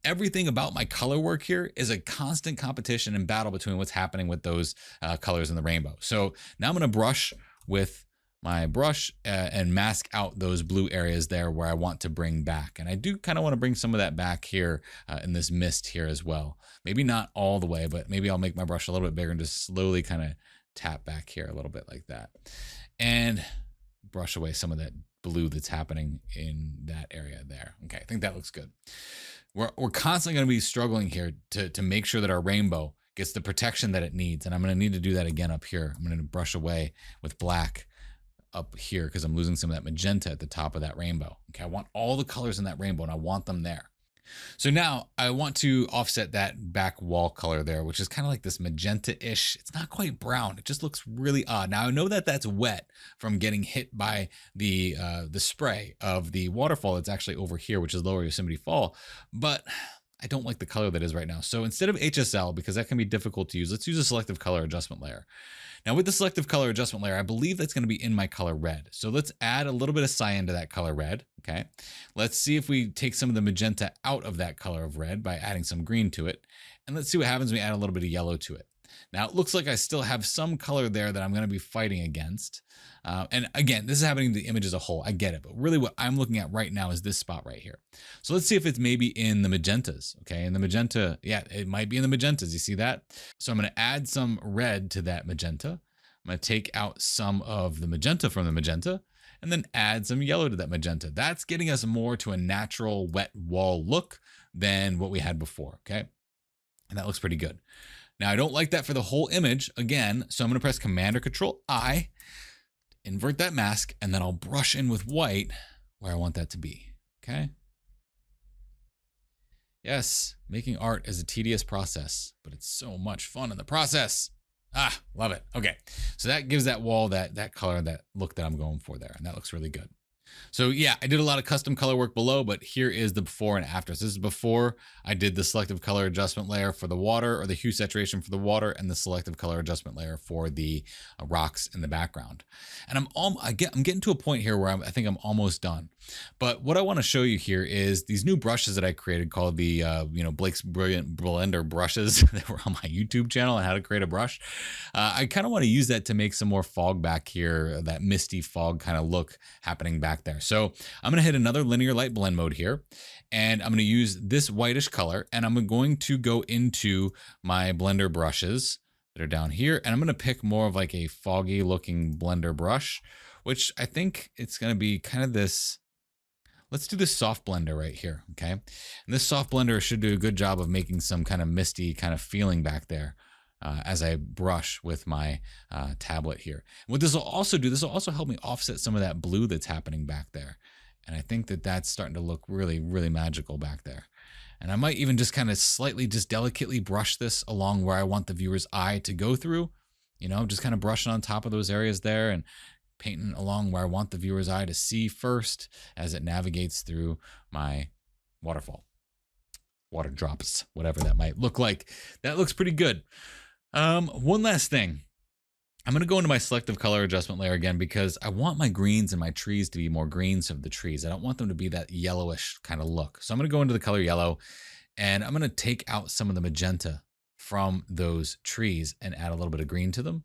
Everything about my color work here is a constant competition and battle between what's happening with those colors in the rainbow. So now I'm going to brush with my brush and mask out those blue areas there where I want to bring back. And I do kind of want to bring some of that back here in this mist here as well. Maybe not all the way, but maybe I'll make my brush a little bit bigger and just slowly kind of tap back here a little bit like that. And brush away some of that blue that's happening in that area there. Okay, I think that looks good. We're constantly going to be struggling here to make sure that our rainbow gets the protection that it needs. And I'm going to need to do that again up here. I'm going to brush away with black up here, because I'm losing some of that magenta at the top of that rainbow. Okay, I want all the colors in that rainbow, and I want them there. So now I want to offset that back wall color there, which is kind of like this magenta-ish. It's not quite brown. It just looks really odd. Now I know that that's wet from getting hit by the spray of the waterfall that's actually over here, which is Lower Yosemite Fall, but I don't like the color that is right now. So instead of HSL, because that can be difficult to use, let's use a selective color adjustment layer. Now with the selective color adjustment layer, I believe that's going to be in my color red. So let's add a little bit of cyan to that color red. Okay. Let's see if we take some of the magenta out of that color of red by adding some green to it. And let's see what happens when we add a little bit of yellow to it. Now it looks like I still have some color there that I'm going to be fighting against. And again, this is happening to the image as a whole. I get it. But really what I'm looking at right now is this spot right here. So let's see if it's maybe in the magentas. Okay. And the magenta, yeah, it might be in the magentas. You see that? So I'm going to add some red to that magenta. I'm going to take out some of the magenta from the magenta, and then add some yellow to that magenta. That's getting us more to a natural wet wall look than what we had before. Okay. And that looks pretty good. Now I don't like that for the whole image again. So I'm going to press Command or Control I, invert that mask, and then I'll brush in with white where I want that to be. Okay. Yes, making art is a tedious process, but it's so much fun in the process. Ah, love it. Okay. So that gives that wall that color, that look that I'm going for there. And that looks really good. So yeah, I did a lot of custom color work below, but here is the before and after. So this is before I did the selective color adjustment layer for the water, or the hue saturation for the water, and the selective color adjustment layer for the rocks in the background. And I'm getting to a point here where I think I'm almost done. But what I want to show you here is these new brushes that I created called the Blake's Brilliant Blender brushes that were on my YouTube channel on how to create a brush. I kind of want to use that to make some more fog back here, that misty fog kind of look happening back there. So I'm going to hit another linear light blend mode here, and I'm going to use this whitish color, and I'm going to go into my blender brushes that are down here, and I'm going to pick more of like a foggy looking blender brush, which I think it's going to be kind of this. let's do this soft blender right here, okay? And this soft blender should do a good job of making some kind of misty kind of feeling back there as I brush with my tablet here. What this will also do, this will also help me offset some of that blue that's happening back there. And I think that that's starting to look really, really magical back there. And I might even just kind of slightly, just delicately brush this along where I want the viewer's eye to go through. You know, just kind of brushing on top of those areas there and painting along where I want the viewer's eye to see first as it navigates through my waterfall, water drops, whatever that might look like. That looks pretty good. One last thing. I'm going to go into my selective color adjustment layer again because I want my greens and my trees to be more greens of the trees. I don't want them to be that yellowish kind of look. So I'm going to go into the color yellow and I'm going to take out some of the magenta from those trees and add a little bit of green to them.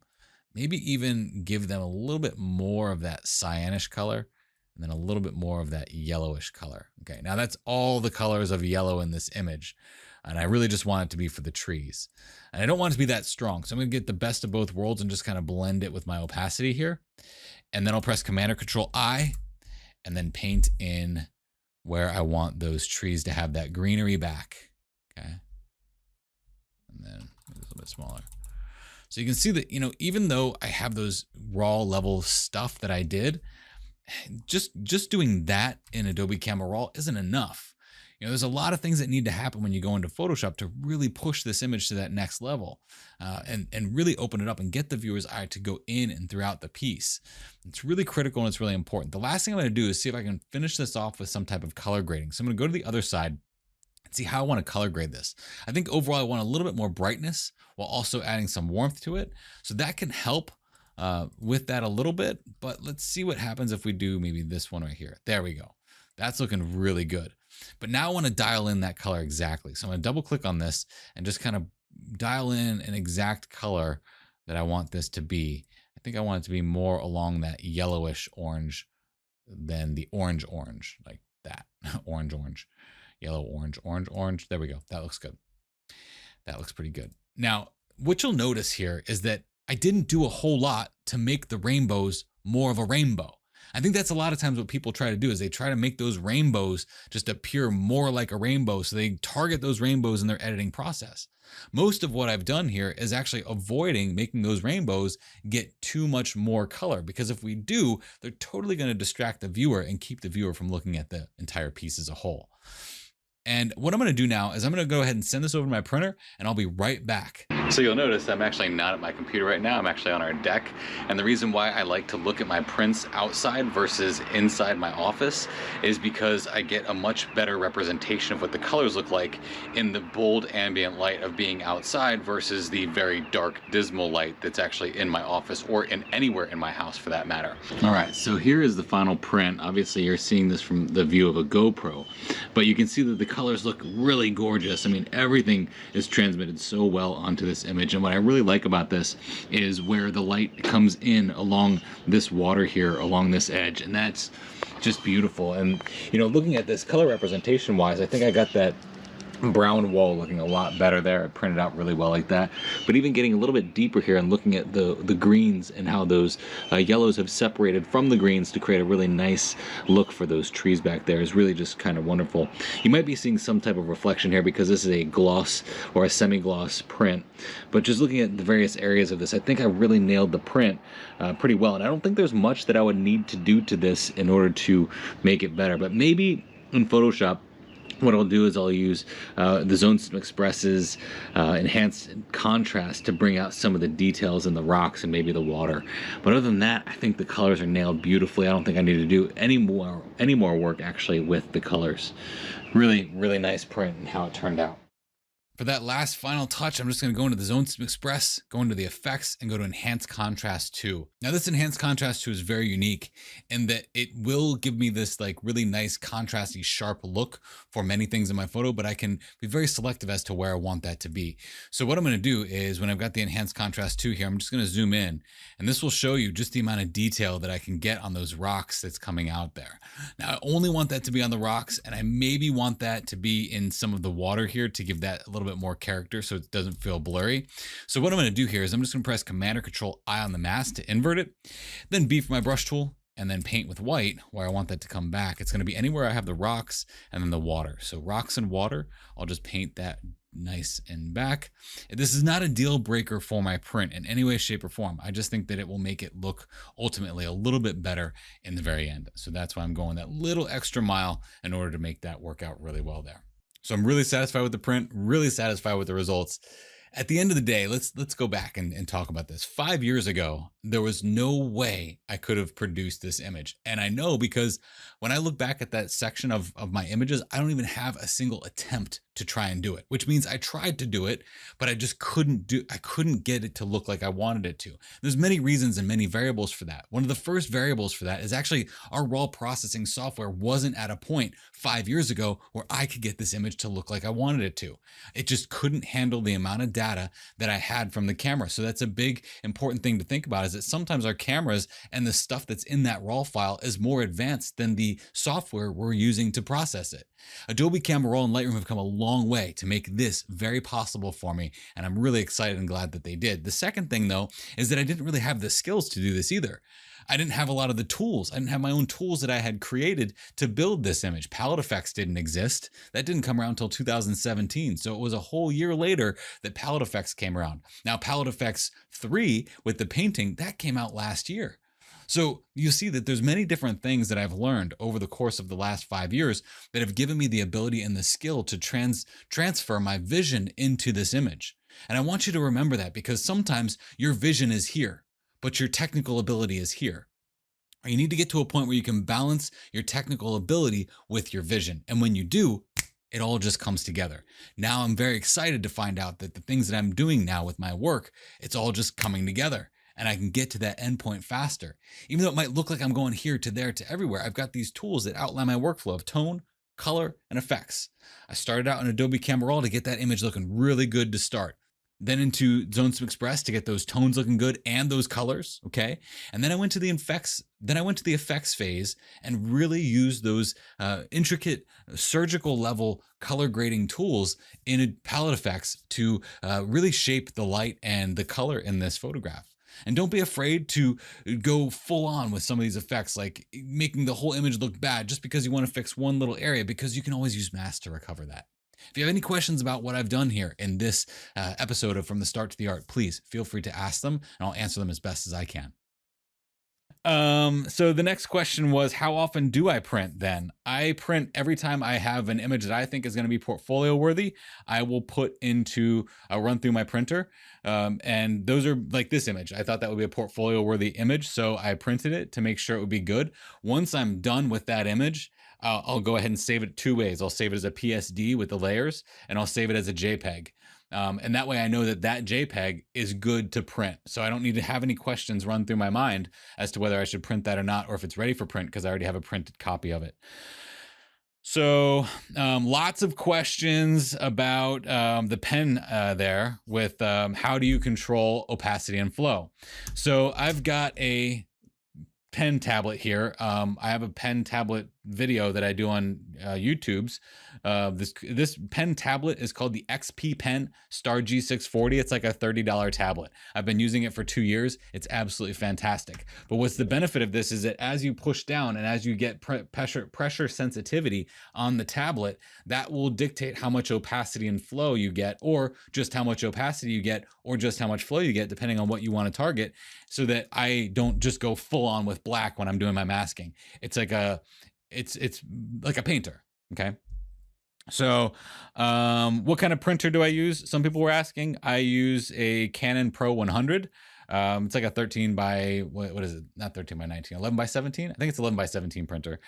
Maybe even give them a little bit more of that cyanish color and then a little bit more of that yellowish color. Okay, now that's all the colors of yellow in this image. And I really just want it to be for the trees. And I don't want it to be that strong. So I'm going to get the best of both worlds and just kind of blend it with my opacity here. And then I'll press Command or Control I and then paint in where I want those trees to have that greenery back. Okay. And then a little bit smaller. So you can see that, you know, even though I have those raw level stuff that I did, just doing that in Adobe Camera Raw isn't enough. You know, there's a lot of things that need to happen when you go into Photoshop to really push this image to that next level and really open it up and get the viewer's eye to go in and throughout the piece. It's really critical and it's really important. The last thing I'm going to do is see if I can finish this off with some type of color grading. So I'm going to go to the other side and see how I want to color grade this. I think overall I want a little bit more brightness while also adding some warmth to it. So that can help with that a little bit, but let's see what happens if we do maybe this one right here. There we go. That's looking really good. But now I want to dial in that color exactly. So I'm going to double click on this and just kind of dial in an exact color that I want this to be. I think I want it to be more along that yellowish orange than the orange, like that. Orange, yellow, orange. There we go. That looks good. That looks pretty good. Now, what you'll notice here is that I didn't do a whole lot to make the rainbows more of a rainbow. I think that's a lot of times what people try to do is they try to make those rainbows just appear more like a rainbow. So they target those rainbows in their editing process. Most of what I've done here is actually avoiding making those rainbows get too much more color, because if we do, they're totally going to distract the viewer and keep the viewer from looking at the entire piece as a whole. And what I'm going to do now is I'm going to go ahead and send this over to my printer and I'll be right back. So you'll notice I'm actually not at my computer right now. I'm actually on our deck. And the reason why I like to look at my prints outside versus inside my office is because I get a much better representation of what the colors look like in the bold ambient light of being outside versus the very dark dismal light that's actually in my office or in anywhere in my house for that matter. All right, so here is the final print. Obviously you're seeing this from the view of a GoPro, but you can see that the colors look really gorgeous. I mean, everything is transmitted so well onto this image. And what I really like about this is where the light comes in along this water here, along this edge. And that's just beautiful. And, you know, looking at this color representation wise, I think I got that brown wall looking a lot better there. It printed out really well like that. But even getting a little bit deeper here and looking at the greens and how those yellows have separated from the greens to create a really nice look for those trees back there is really just kind of wonderful. You might be seeing some type of reflection here because this is a gloss or a semi-gloss print. But just looking at the various areas of this, I think I really nailed the print pretty well. And I don't think there's much that I would need to do to this in order to make it better. But maybe in Photoshop, what I'll do is I'll use the Zone Express's enhanced contrast to bring out some of the details in the rocks and maybe the water. But other than that, I think the colors are nailed beautifully. I don't think I need to do any more work actually with the colors. Really, really nice print and how it turned out. For that last final touch, I'm just going to go into the Zone Express, go into the effects, and go to Enhanced Contrast 2. Now this Enhanced Contrast 2 is very unique in that it will give me this like really nice contrasty sharp look for many things in my photo, but I can be very selective as to where I want that to be. So what I'm going to do is when I've got the Enhanced Contrast 2 here, I'm just going to zoom in and this will show you just the amount of detail that I can get on those rocks that's coming out there. Now I only want that to be on the rocks, and I maybe want that to be in some of the water here to give that a little bit more character so it doesn't feel blurry. So what I'm going to do here is I'm just going to press Command or Control I on the mask to invert it, then B for my brush tool, and then paint with white where I want that to come back. It's going to be anywhere I have the rocks and then the water. So rocks and water, I'll just paint that nice and back. This is not a deal breaker for my print in any way, shape, or form. I just think that it will make it look ultimately a little bit better in the very end. So that's why I'm going that little extra mile in order to make that work out really well there. So I'm really satisfied with the print, really satisfied with the results. At the end of the day, let's go back and talk about this. 5 years ago, there was no way I could have produced this image. And I know because when I look back at that section of my images, I don't even have a single attempt to try and do it, which means I tried to do it, but I just couldn't get it to look like I wanted it to. There's many reasons and many variables for that. One of the first variables for that is actually our raw processing software wasn't at a point 5 years ago where I could get this image to look like I wanted it to. It just couldn't handle the amount of data that I had from the camera. So that's a big important thing to think about, is that sometimes our cameras and the stuff that's in that raw file is more advanced than the software we're using to process it. Adobe Camera Raw and Lightroom have come a long way to make this very possible for me, and I'm really excited and glad that they did. The second thing, though, is that I didn't really have the skills to do this either. I didn't have a lot of the tools. I didn't have my own tools that I had created to build this image. Palette Effects didn't exist. That didn't come around until 2017. So it was a whole year later that Palette Effects came around. Now, Palette Effects 3 with the painting, that came out last year. So you see that there's many different things that I've learned over the course of the last 5 years that have given me the ability and the skill to transfer my vision into this image. And I want you to remember that, because sometimes your vision is here, but your technical ability is here. You need to get to a point where you can balance your technical ability with your vision. And when you do, it all just comes together. Now I'm very excited to find out that the things that I'm doing now with my work, it's all just coming together. And I can get to that endpoint faster. Even though it might look like I'm going here to there to everywhere, I've got these tools that outline my workflow of tone, color, and effects. I started out in Adobe Camera Raw to get that image looking really good to start. Then into Zonesome Express to get those tones looking good and those colors, okay? And then I went to the effects phase and really used those intricate surgical level color grading tools in Palette Effects to really shape the light and the color in this photograph. And don't be afraid to go full on with some of these effects, like making the whole image look bad just because you want to fix one little area, because you can always use masks to recover that. If you have any questions about what I've done here in this episode of From the Start to the Art, please feel free to ask them, and I'll answer them as best as I can. So the next question was, how often do I print then? I print every time I have an image that I think is going to be portfolio worthy. I will put into a run through my printer. And those are like this image. I thought that would be a portfolio worthy image, so I printed it to make sure it would be good. Once I'm done with that image, I'll go ahead and save it 2 ways. I'll save it as a PSD with the layers, and I'll save it as a JPEG. And that way I know that that JPEG is good to print. So I don't need to have any questions run through my mind as to whether I should print that or not, or if it's ready for print, because I already have a printed copy of it. So lots of questions about the pen there with how do you control opacity and flow? So I've got a pen tablet here. I have a pen tablet video that I do on YouTube's. This pen tablet is called the XP Pen Star G640. It's like a $30 tablet. I've been using it for 2 years. It's absolutely fantastic. But what's the benefit of this is that as you push down and as you get pressure sensitivity on the tablet, that will dictate how much opacity and flow you get, or just how much opacity you get, or just how much flow you get, depending on what you want to target, so that I don't just go full on with black when I'm doing my masking. It's like it's like a painter. Okay. So what kind of printer do I use? Some people were asking. I use a Canon Pro 100. It's like a 13 by, what is it? Not 13 by 19, 11 by 17. I think it's 11 by 17 printer.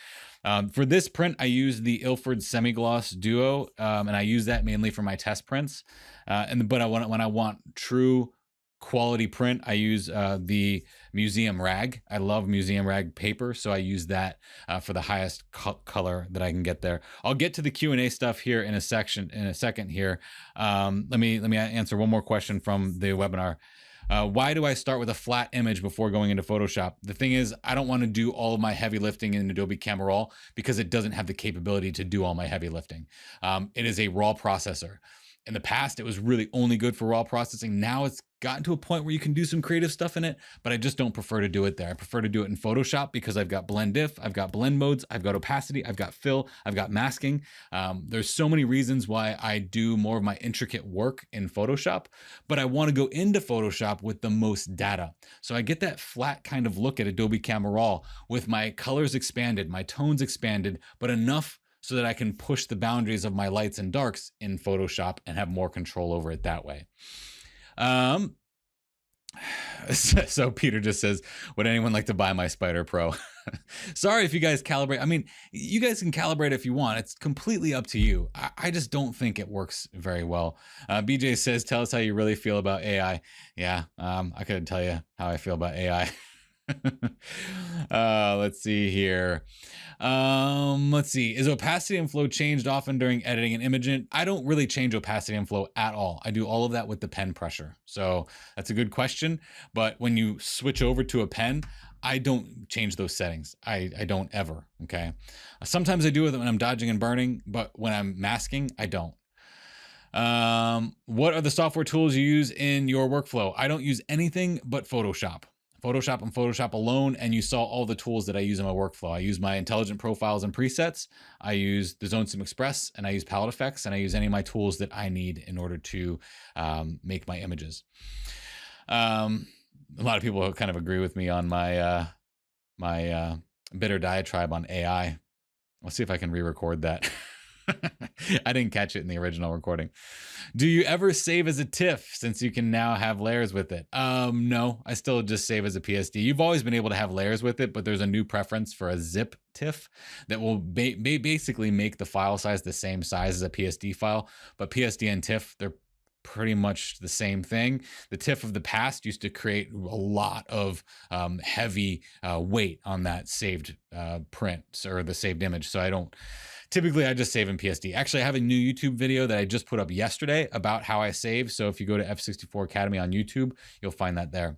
For this print, I use the Ilford Semi-Gloss Duo, and I use that mainly for my test prints. But when I want true quality print, I use the museum rag. I love museum rag paper, so I use that for the highest color that I can get there. I'll get to the Q&A stuff here in a second here. Let me answer one more question from the webinar. Why do I start with a flat image before going into Photoshop? The thing is, I don't want to do all of my heavy lifting in Adobe Camera Raw because it doesn't have the capability to do all my heavy lifting. It is a raw processor. In the past, it was really only good for raw processing. Now it's gotten to a point where you can do some creative stuff in it, but I just don't prefer to do it there. I prefer to do it in Photoshop because I've got blend diff, I've got blend modes, I've got opacity, I've got fill, I've got masking. There's so many reasons why I do more of my intricate work in Photoshop, but I want to go into Photoshop with the most data. So I get that flat kind of look at Adobe Camera Raw with my colors expanded, my tones expanded, but enough so that I can push the boundaries of my lights and darks in Photoshop and have more control over it that way. So Peter just says, would anyone like to buy my Spider Pro? Sorry if you guys calibrate. I mean, you guys can calibrate if you want. It's completely up to you. I just don't think it works very well. BJ says, tell us how you really feel about AI. Yeah, I couldn't tell you how I feel about AI. Let's see here. Let's see. Is opacity and flow changed often during editing and imaging? I don't really change opacity and flow at all. I do all of that with the pen pressure. So that's a good question. But when you switch over to a pen, I don't change those settings. I don't ever. Okay. Sometimes I do it when I'm dodging and burning, but when I'm masking, I don't. What are the software tools you use in your workflow? I don't use anything but Photoshop. Photoshop and Photoshop alone, and you saw all the tools that I use in my workflow. I use my intelligent profiles and presets, I use the Zone Sim Express, and I use palette effects, and I use any of my tools that I need in order to make my images. A lot of people kind of agree with me on my bitter diatribe on AI. Let's see if I can re-record that. I didn't catch it in the original recording. Do you ever save as a TIFF since you can now have layers with it? No, I still just save as a PSD. You've always been able to have layers with it, but there's a new preference for a zip TIFF that will basically make the file size the same size as a PSD file. But PSD and TIFF, they're pretty much the same thing. The TIFF of the past used to create a lot of heavy weight on that saved print or the saved image. So typically I just save in PSD. Actually, I have a new YouTube video that I just put up yesterday about how I save. So if you go to F64 Academy on YouTube, you'll find that there.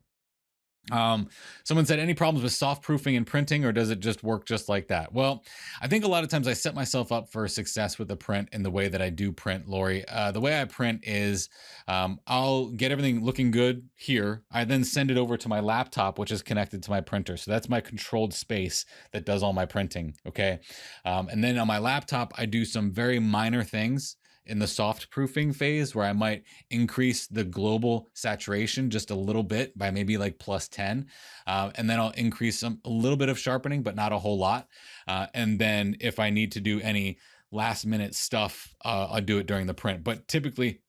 Someone said, any problems with soft proofing and printing, or does it just work just like that? Well, I think a lot of times I set myself up for success with the print in the way that I do print, Lori. The way I print is I'll get everything looking good here. I then send it over to my laptop, which is connected to my printer. So that's my controlled space that does all my printing. Okay. And then on my laptop, I do some very minor things in the soft proofing phase where I might increase the global saturation just a little bit by maybe like +10. And then I'll increase a little bit of sharpening, but not a whole lot. And then if I need to do any last minute stuff, I'll do it during the print. But typically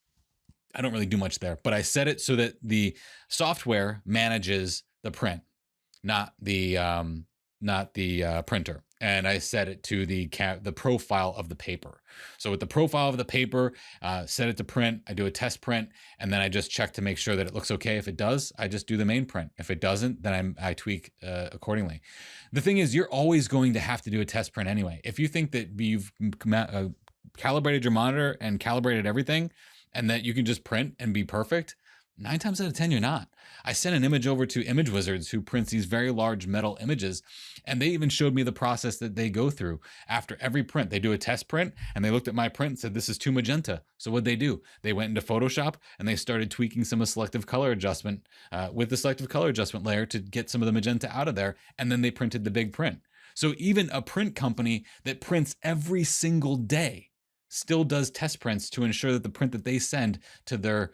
I don't really do much there, but I set it so that the software manages the print, not the printer. And I set it to the profile of the paper. So with the profile of the paper, set it to print. I do a test print, and then I just check to make sure that it looks okay. If it does, I just do the main print. If it doesn't, then I tweak accordingly. The thing is, you're always going to have to do a test print anyway. If you think that you've calibrated your monitor and calibrated everything, and that you can just print and be perfect, 9 times out of 10, you're not. I sent an image over to Image Wizards, who prints these very large metal images, and they even showed me the process that they go through. After every print, they do a test print, and they looked at my print and said, this is too magenta. So what'd they do? They went into Photoshop, and they started tweaking some of selective color adjustment with the selective color adjustment layer to get some of the magenta out of there, and then they printed the big print. So even a print company that prints every single day still does test prints to ensure that the print that they send to their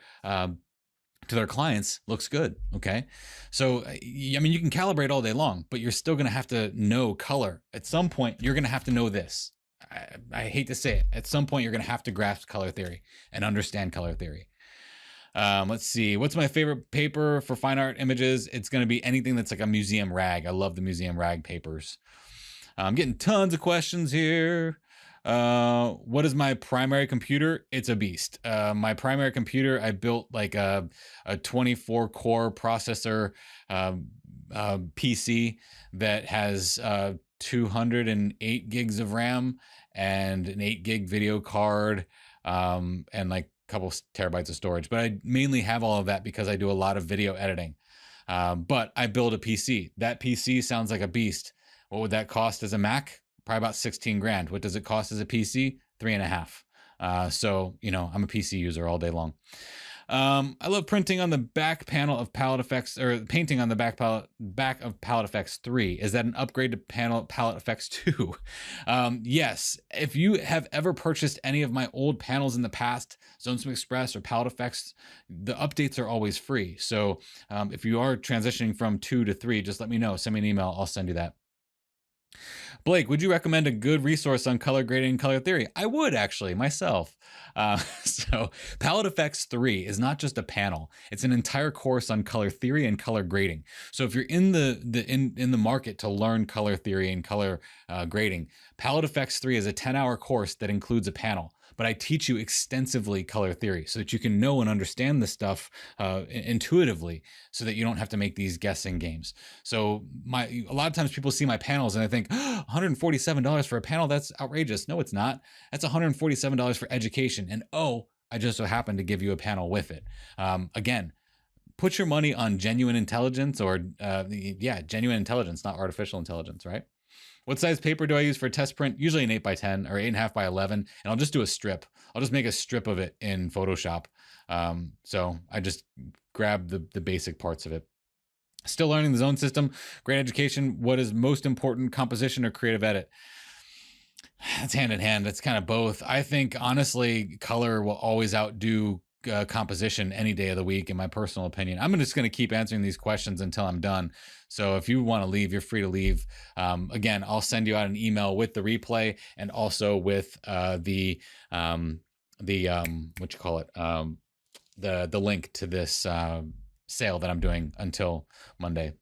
clients looks good. Okay. So, I mean, you can calibrate all day long, but you're still going to have to know color. At some point, you're going to have to know this. I hate to say it. At some point, you're going to have to grasp color theory and understand color theory. Let's see. What's my favorite paper for fine art images? It's going to be anything that's like a museum rag. I love the museum rag papers. I'm getting tons of questions here. What is my primary computer? It's a beast. My primary computer, I built like a 24 core processor, PC that has, 208 gigs of RAM and an 8 gig video card, and like a couple terabytes of storage. But I mainly have all of that because I do a lot of video editing. But I build a PC. That PC sounds like a beast. What would that cost as a Mac? Probably about 16 grand. What does it cost as a PC? 3.5. So, I'm a PC user all day long. I love printing on the back panel of Palette Effects, or painting on the back of Palette Effects 3. Is that an upgrade to Palette Effects 2? Yes. If you have ever purchased any of my old panels in the past, ZoneSim Express or Palette Effects, the updates are always free. So if you are transitioning from 2 to 3, just let me know. Send me an email. I'll send you that. Blake, would you recommend a good resource on color grading and color theory? I would, actually, myself. So Palette Effects 3 is not just a panel. It's an entire course on color theory and color grading. So if you're in the market to learn color theory and color grading, Palette Effects 3 is a 10-hour course that includes a panel. But I teach you extensively color theory so that you can know and understand this stuff intuitively, so that you don't have to make these guessing games. So a lot of times people see my panels and I think, oh, $147 for a panel, that's outrageous. No, it's not. That's $147 for education. And I just so happen to give you a panel with it. Again, put your money on genuine intelligence, or genuine intelligence, not artificial intelligence, right? What size paper do I use for a test print? Usually an 8x10 or 8.5 by 11. And I'll just do a strip. I'll just make a strip of it in Photoshop. So I just grab the basic parts of it. Still learning the zone system. Great education. What is most important, composition or creative edit? It's hand in hand. It's kind of both. I think, honestly, color will always outdo composition any day of the week, in my personal opinion. I'm just going to keep answering these questions until I'm done. So if you want to leave, you're free to leave. Again, I'll send you out an email with the replay and also with the link to this sale that I'm doing until Monday.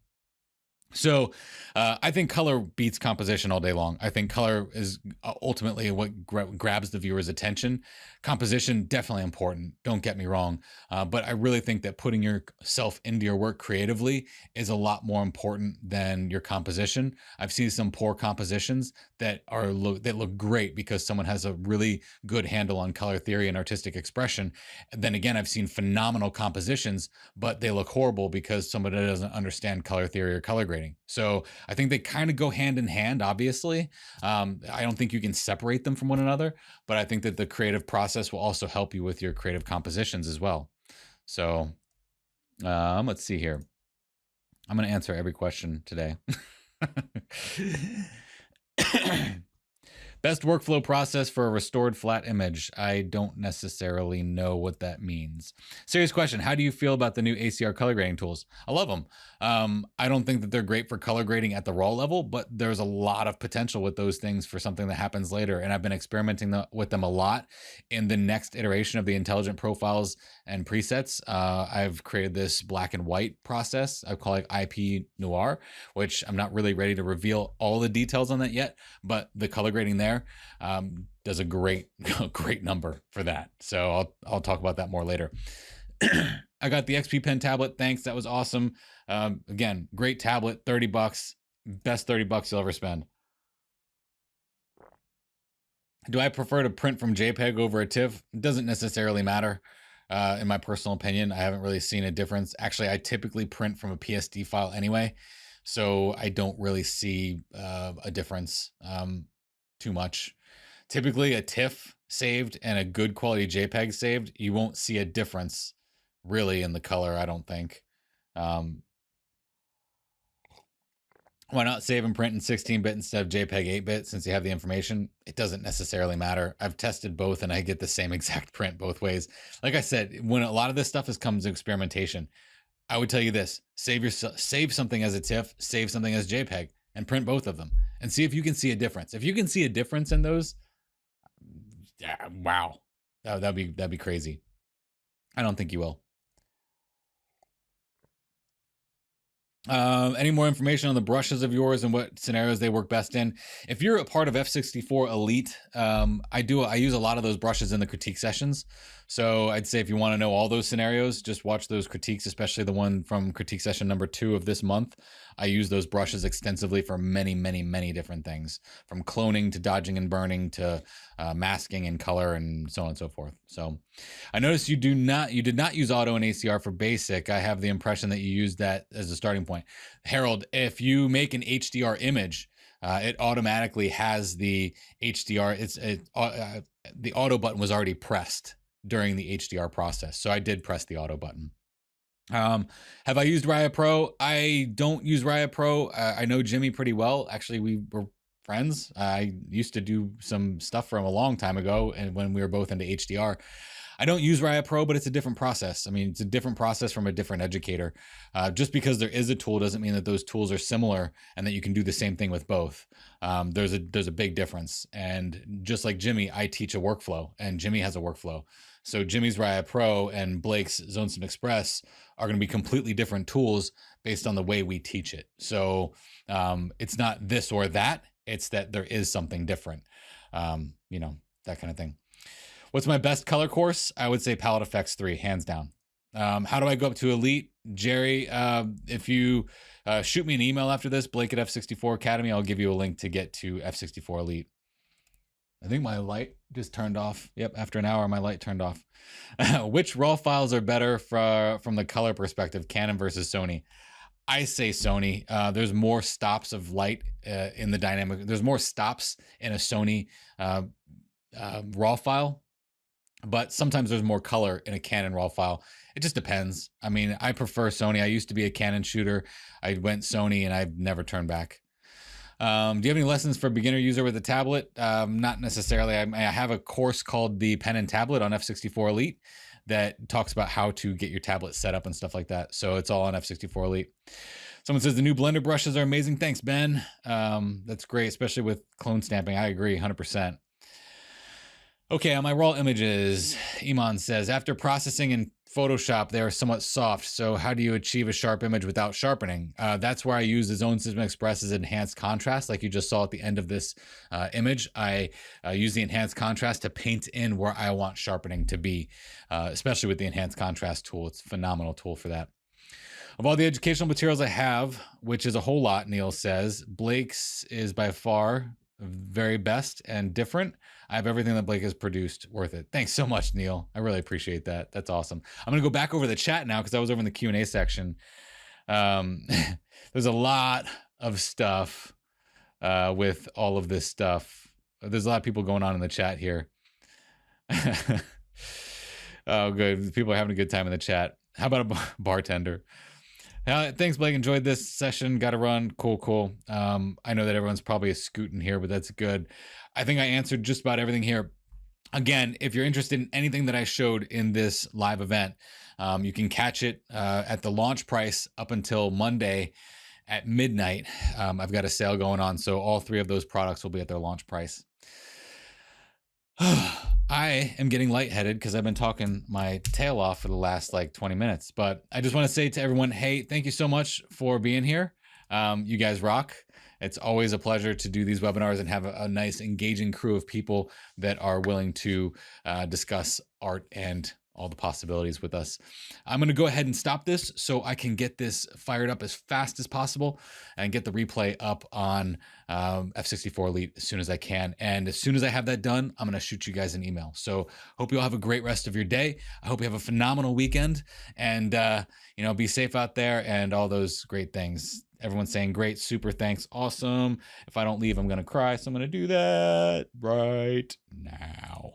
So I think color beats composition all day long. I think color is ultimately what grabs the viewer's attention. Composition, definitely important. Don't get me wrong. But I really think that putting yourself into your work creatively is a lot more important than your composition. I've seen some poor compositions that look great because someone has a really good handle on color theory and artistic expression. And then again, I've seen phenomenal compositions, but they look horrible because somebody doesn't understand color theory or color grading. So I think they kind of go hand in hand, obviously. I don't think you can separate them from one another, but I think that the creative process will also help you with your creative compositions as well. So let's see here. I'm going to answer every question today. Best workflow process for a restored flat image. I don't necessarily know what that means. Serious question. How do you feel about the new ACR color grading tools? I love them. I don't think that they're great for color grading at the raw level, but there's a lot of potential with those things for something that happens later. And I've been experimenting with them a lot. In the next iteration of the intelligent profiles and presets, I've created this black and white process. I call it IP Noir, which I'm not really ready to reveal all the details on that yet, but the color grading there does a great number for that. So I'll talk about that more later. I got the XP Pen tablet. Thanks. That was awesome. Again, great tablet, $30, best $30 you'll ever spend. Do I prefer to print from JPEG over a TIFF? It doesn't necessarily matter. In my personal opinion, I haven't really seen a difference. Actually, I typically print from a PSD file anyway, so I don't really see a difference too much. Typically a TIFF saved and a good quality JPEG saved, you won't see a difference really in the color, I don't think. Why not save and print in 16-bit instead of JPEG 8-bit since you have the information? It doesn't necessarily matter. I've tested both and I get the same exact print both ways. Like I said, when a lot of this stuff comes to experimentation, I would tell you this: save something as a TIFF, save something as JPEG, and print both of them and see if you can see a difference. If you can see a difference in those, yeah, wow, that'd be crazy. I don't think you will. Any more information on the brushes of yours and what scenarios they work best in? If you're a part of F64 Elite, I use a lot of those brushes in the critique sessions. So I'd say if you want to know all those scenarios, just watch those critiques, especially the one from critique session number 2 of this month. I use those brushes extensively for many, many, many different things, from cloning to dodging and burning to masking and color and so on and so forth. So I noticed you did not use auto and ACR for basic. I have the impression that you used that as a starting point. Harold, if you make an HDR image, it automatically has the HDR. the auto button was already pressed during the HDR process. So I did press the auto button. Have I used Raya Pro? I don't use Raya Pro. I know Jimmy pretty well. Actually, we were friends. I used to do some stuff for him a long time ago, and when we were both into HDR. I don't use Raya Pro, but it's a different process. I mean, it's a different process from a different educator. Just because there is a tool doesn't mean that those tools are similar and that you can do the same thing with both. There's a big difference. And just like Jimmy, I teach a workflow, and Jimmy has a workflow. So Jimmy's Raya Pro and Blake's ZoneSim Express are going to be completely different tools based on the way we teach it. So it's not this or that. It's that there is something different, you know, that kind of thing. What's my best color course? I would say Palette Effects 3, hands down. How do I go up to Elite? Jerry, if you shoot me an email after this, Blake at F64 Academy, I'll give you a link to get to F64 Elite. I think my light just turned off. Yep, after an hour, my light turned off. Which RAW files are better from the color perspective, Canon versus Sony? I say Sony. There's more stops of light in the dynamic. There's more stops in a Sony RAW file, but sometimes there's more color in a Canon RAW file. It just depends. I mean, I prefer Sony. I used to be a Canon shooter. I went Sony and I've never turned back. Do you have any lessons for beginner user with a tablet? Not necessarily. I have a course called the Pen and Tablet on F64 Elite that talks about how to get your tablet set up and stuff like that. So it's all on F64 Elite. Someone says the new Blender brushes are amazing. Thanks, Ben. That's great, especially with clone stamping. I agree 100%. Okay, on my raw images, Iman says, after processing in Photoshop, they are somewhat soft. So how do you achieve a sharp image without sharpening? That's where I use the ZoneSim Express as enhanced contrast. Like you just saw at the end of this image, I use the enhanced contrast to paint in where I want sharpening to be, especially with the enhanced contrast tool. It's a phenomenal tool for that. Of all the educational materials I have, which is a whole lot, Neil says, Blake's is by far very best and different. I have everything that Blake has produced worth it. Thanks so much, Neil. I really appreciate that. That's awesome. I'm going to go back over the chat now because I was over in the Q&A section. There's a lot of stuff with all of this stuff. There's a lot of people going on in the chat here. Oh, good. People are having a good time in the chat. How about a bartender? Thanks, Blake. Enjoyed this session. Got to run. Cool. I know that everyone's probably scooting here, but that's good. I think I answered just about everything here. Again, if you're interested in anything that I showed in this live event, you can catch it at the launch price up until Monday at midnight. I've got a sale going on, so all 3 of those products will be at their launch price. I am getting lightheaded because I've been talking my tail off for the last like 20 minutes. But I just want to say to everyone, hey, thank you so much for being here. You guys rock. It's always a pleasure to do these webinars and have a nice, engaging crew of people that are willing to discuss art and all the possibilities with us. I'm going to go ahead and stop this so I can get this fired up as fast as possible and get the replay up on F64 Elite as soon as I can. And as soon as I have that done, I'm going to shoot you guys an email. So hope you all have a great rest of your day. I hope you have a phenomenal weekend and, you know, be safe out there and all those great things. Everyone's saying great, super, thanks, awesome. If I don't leave, I'm going to cry. So I'm going to do that right now.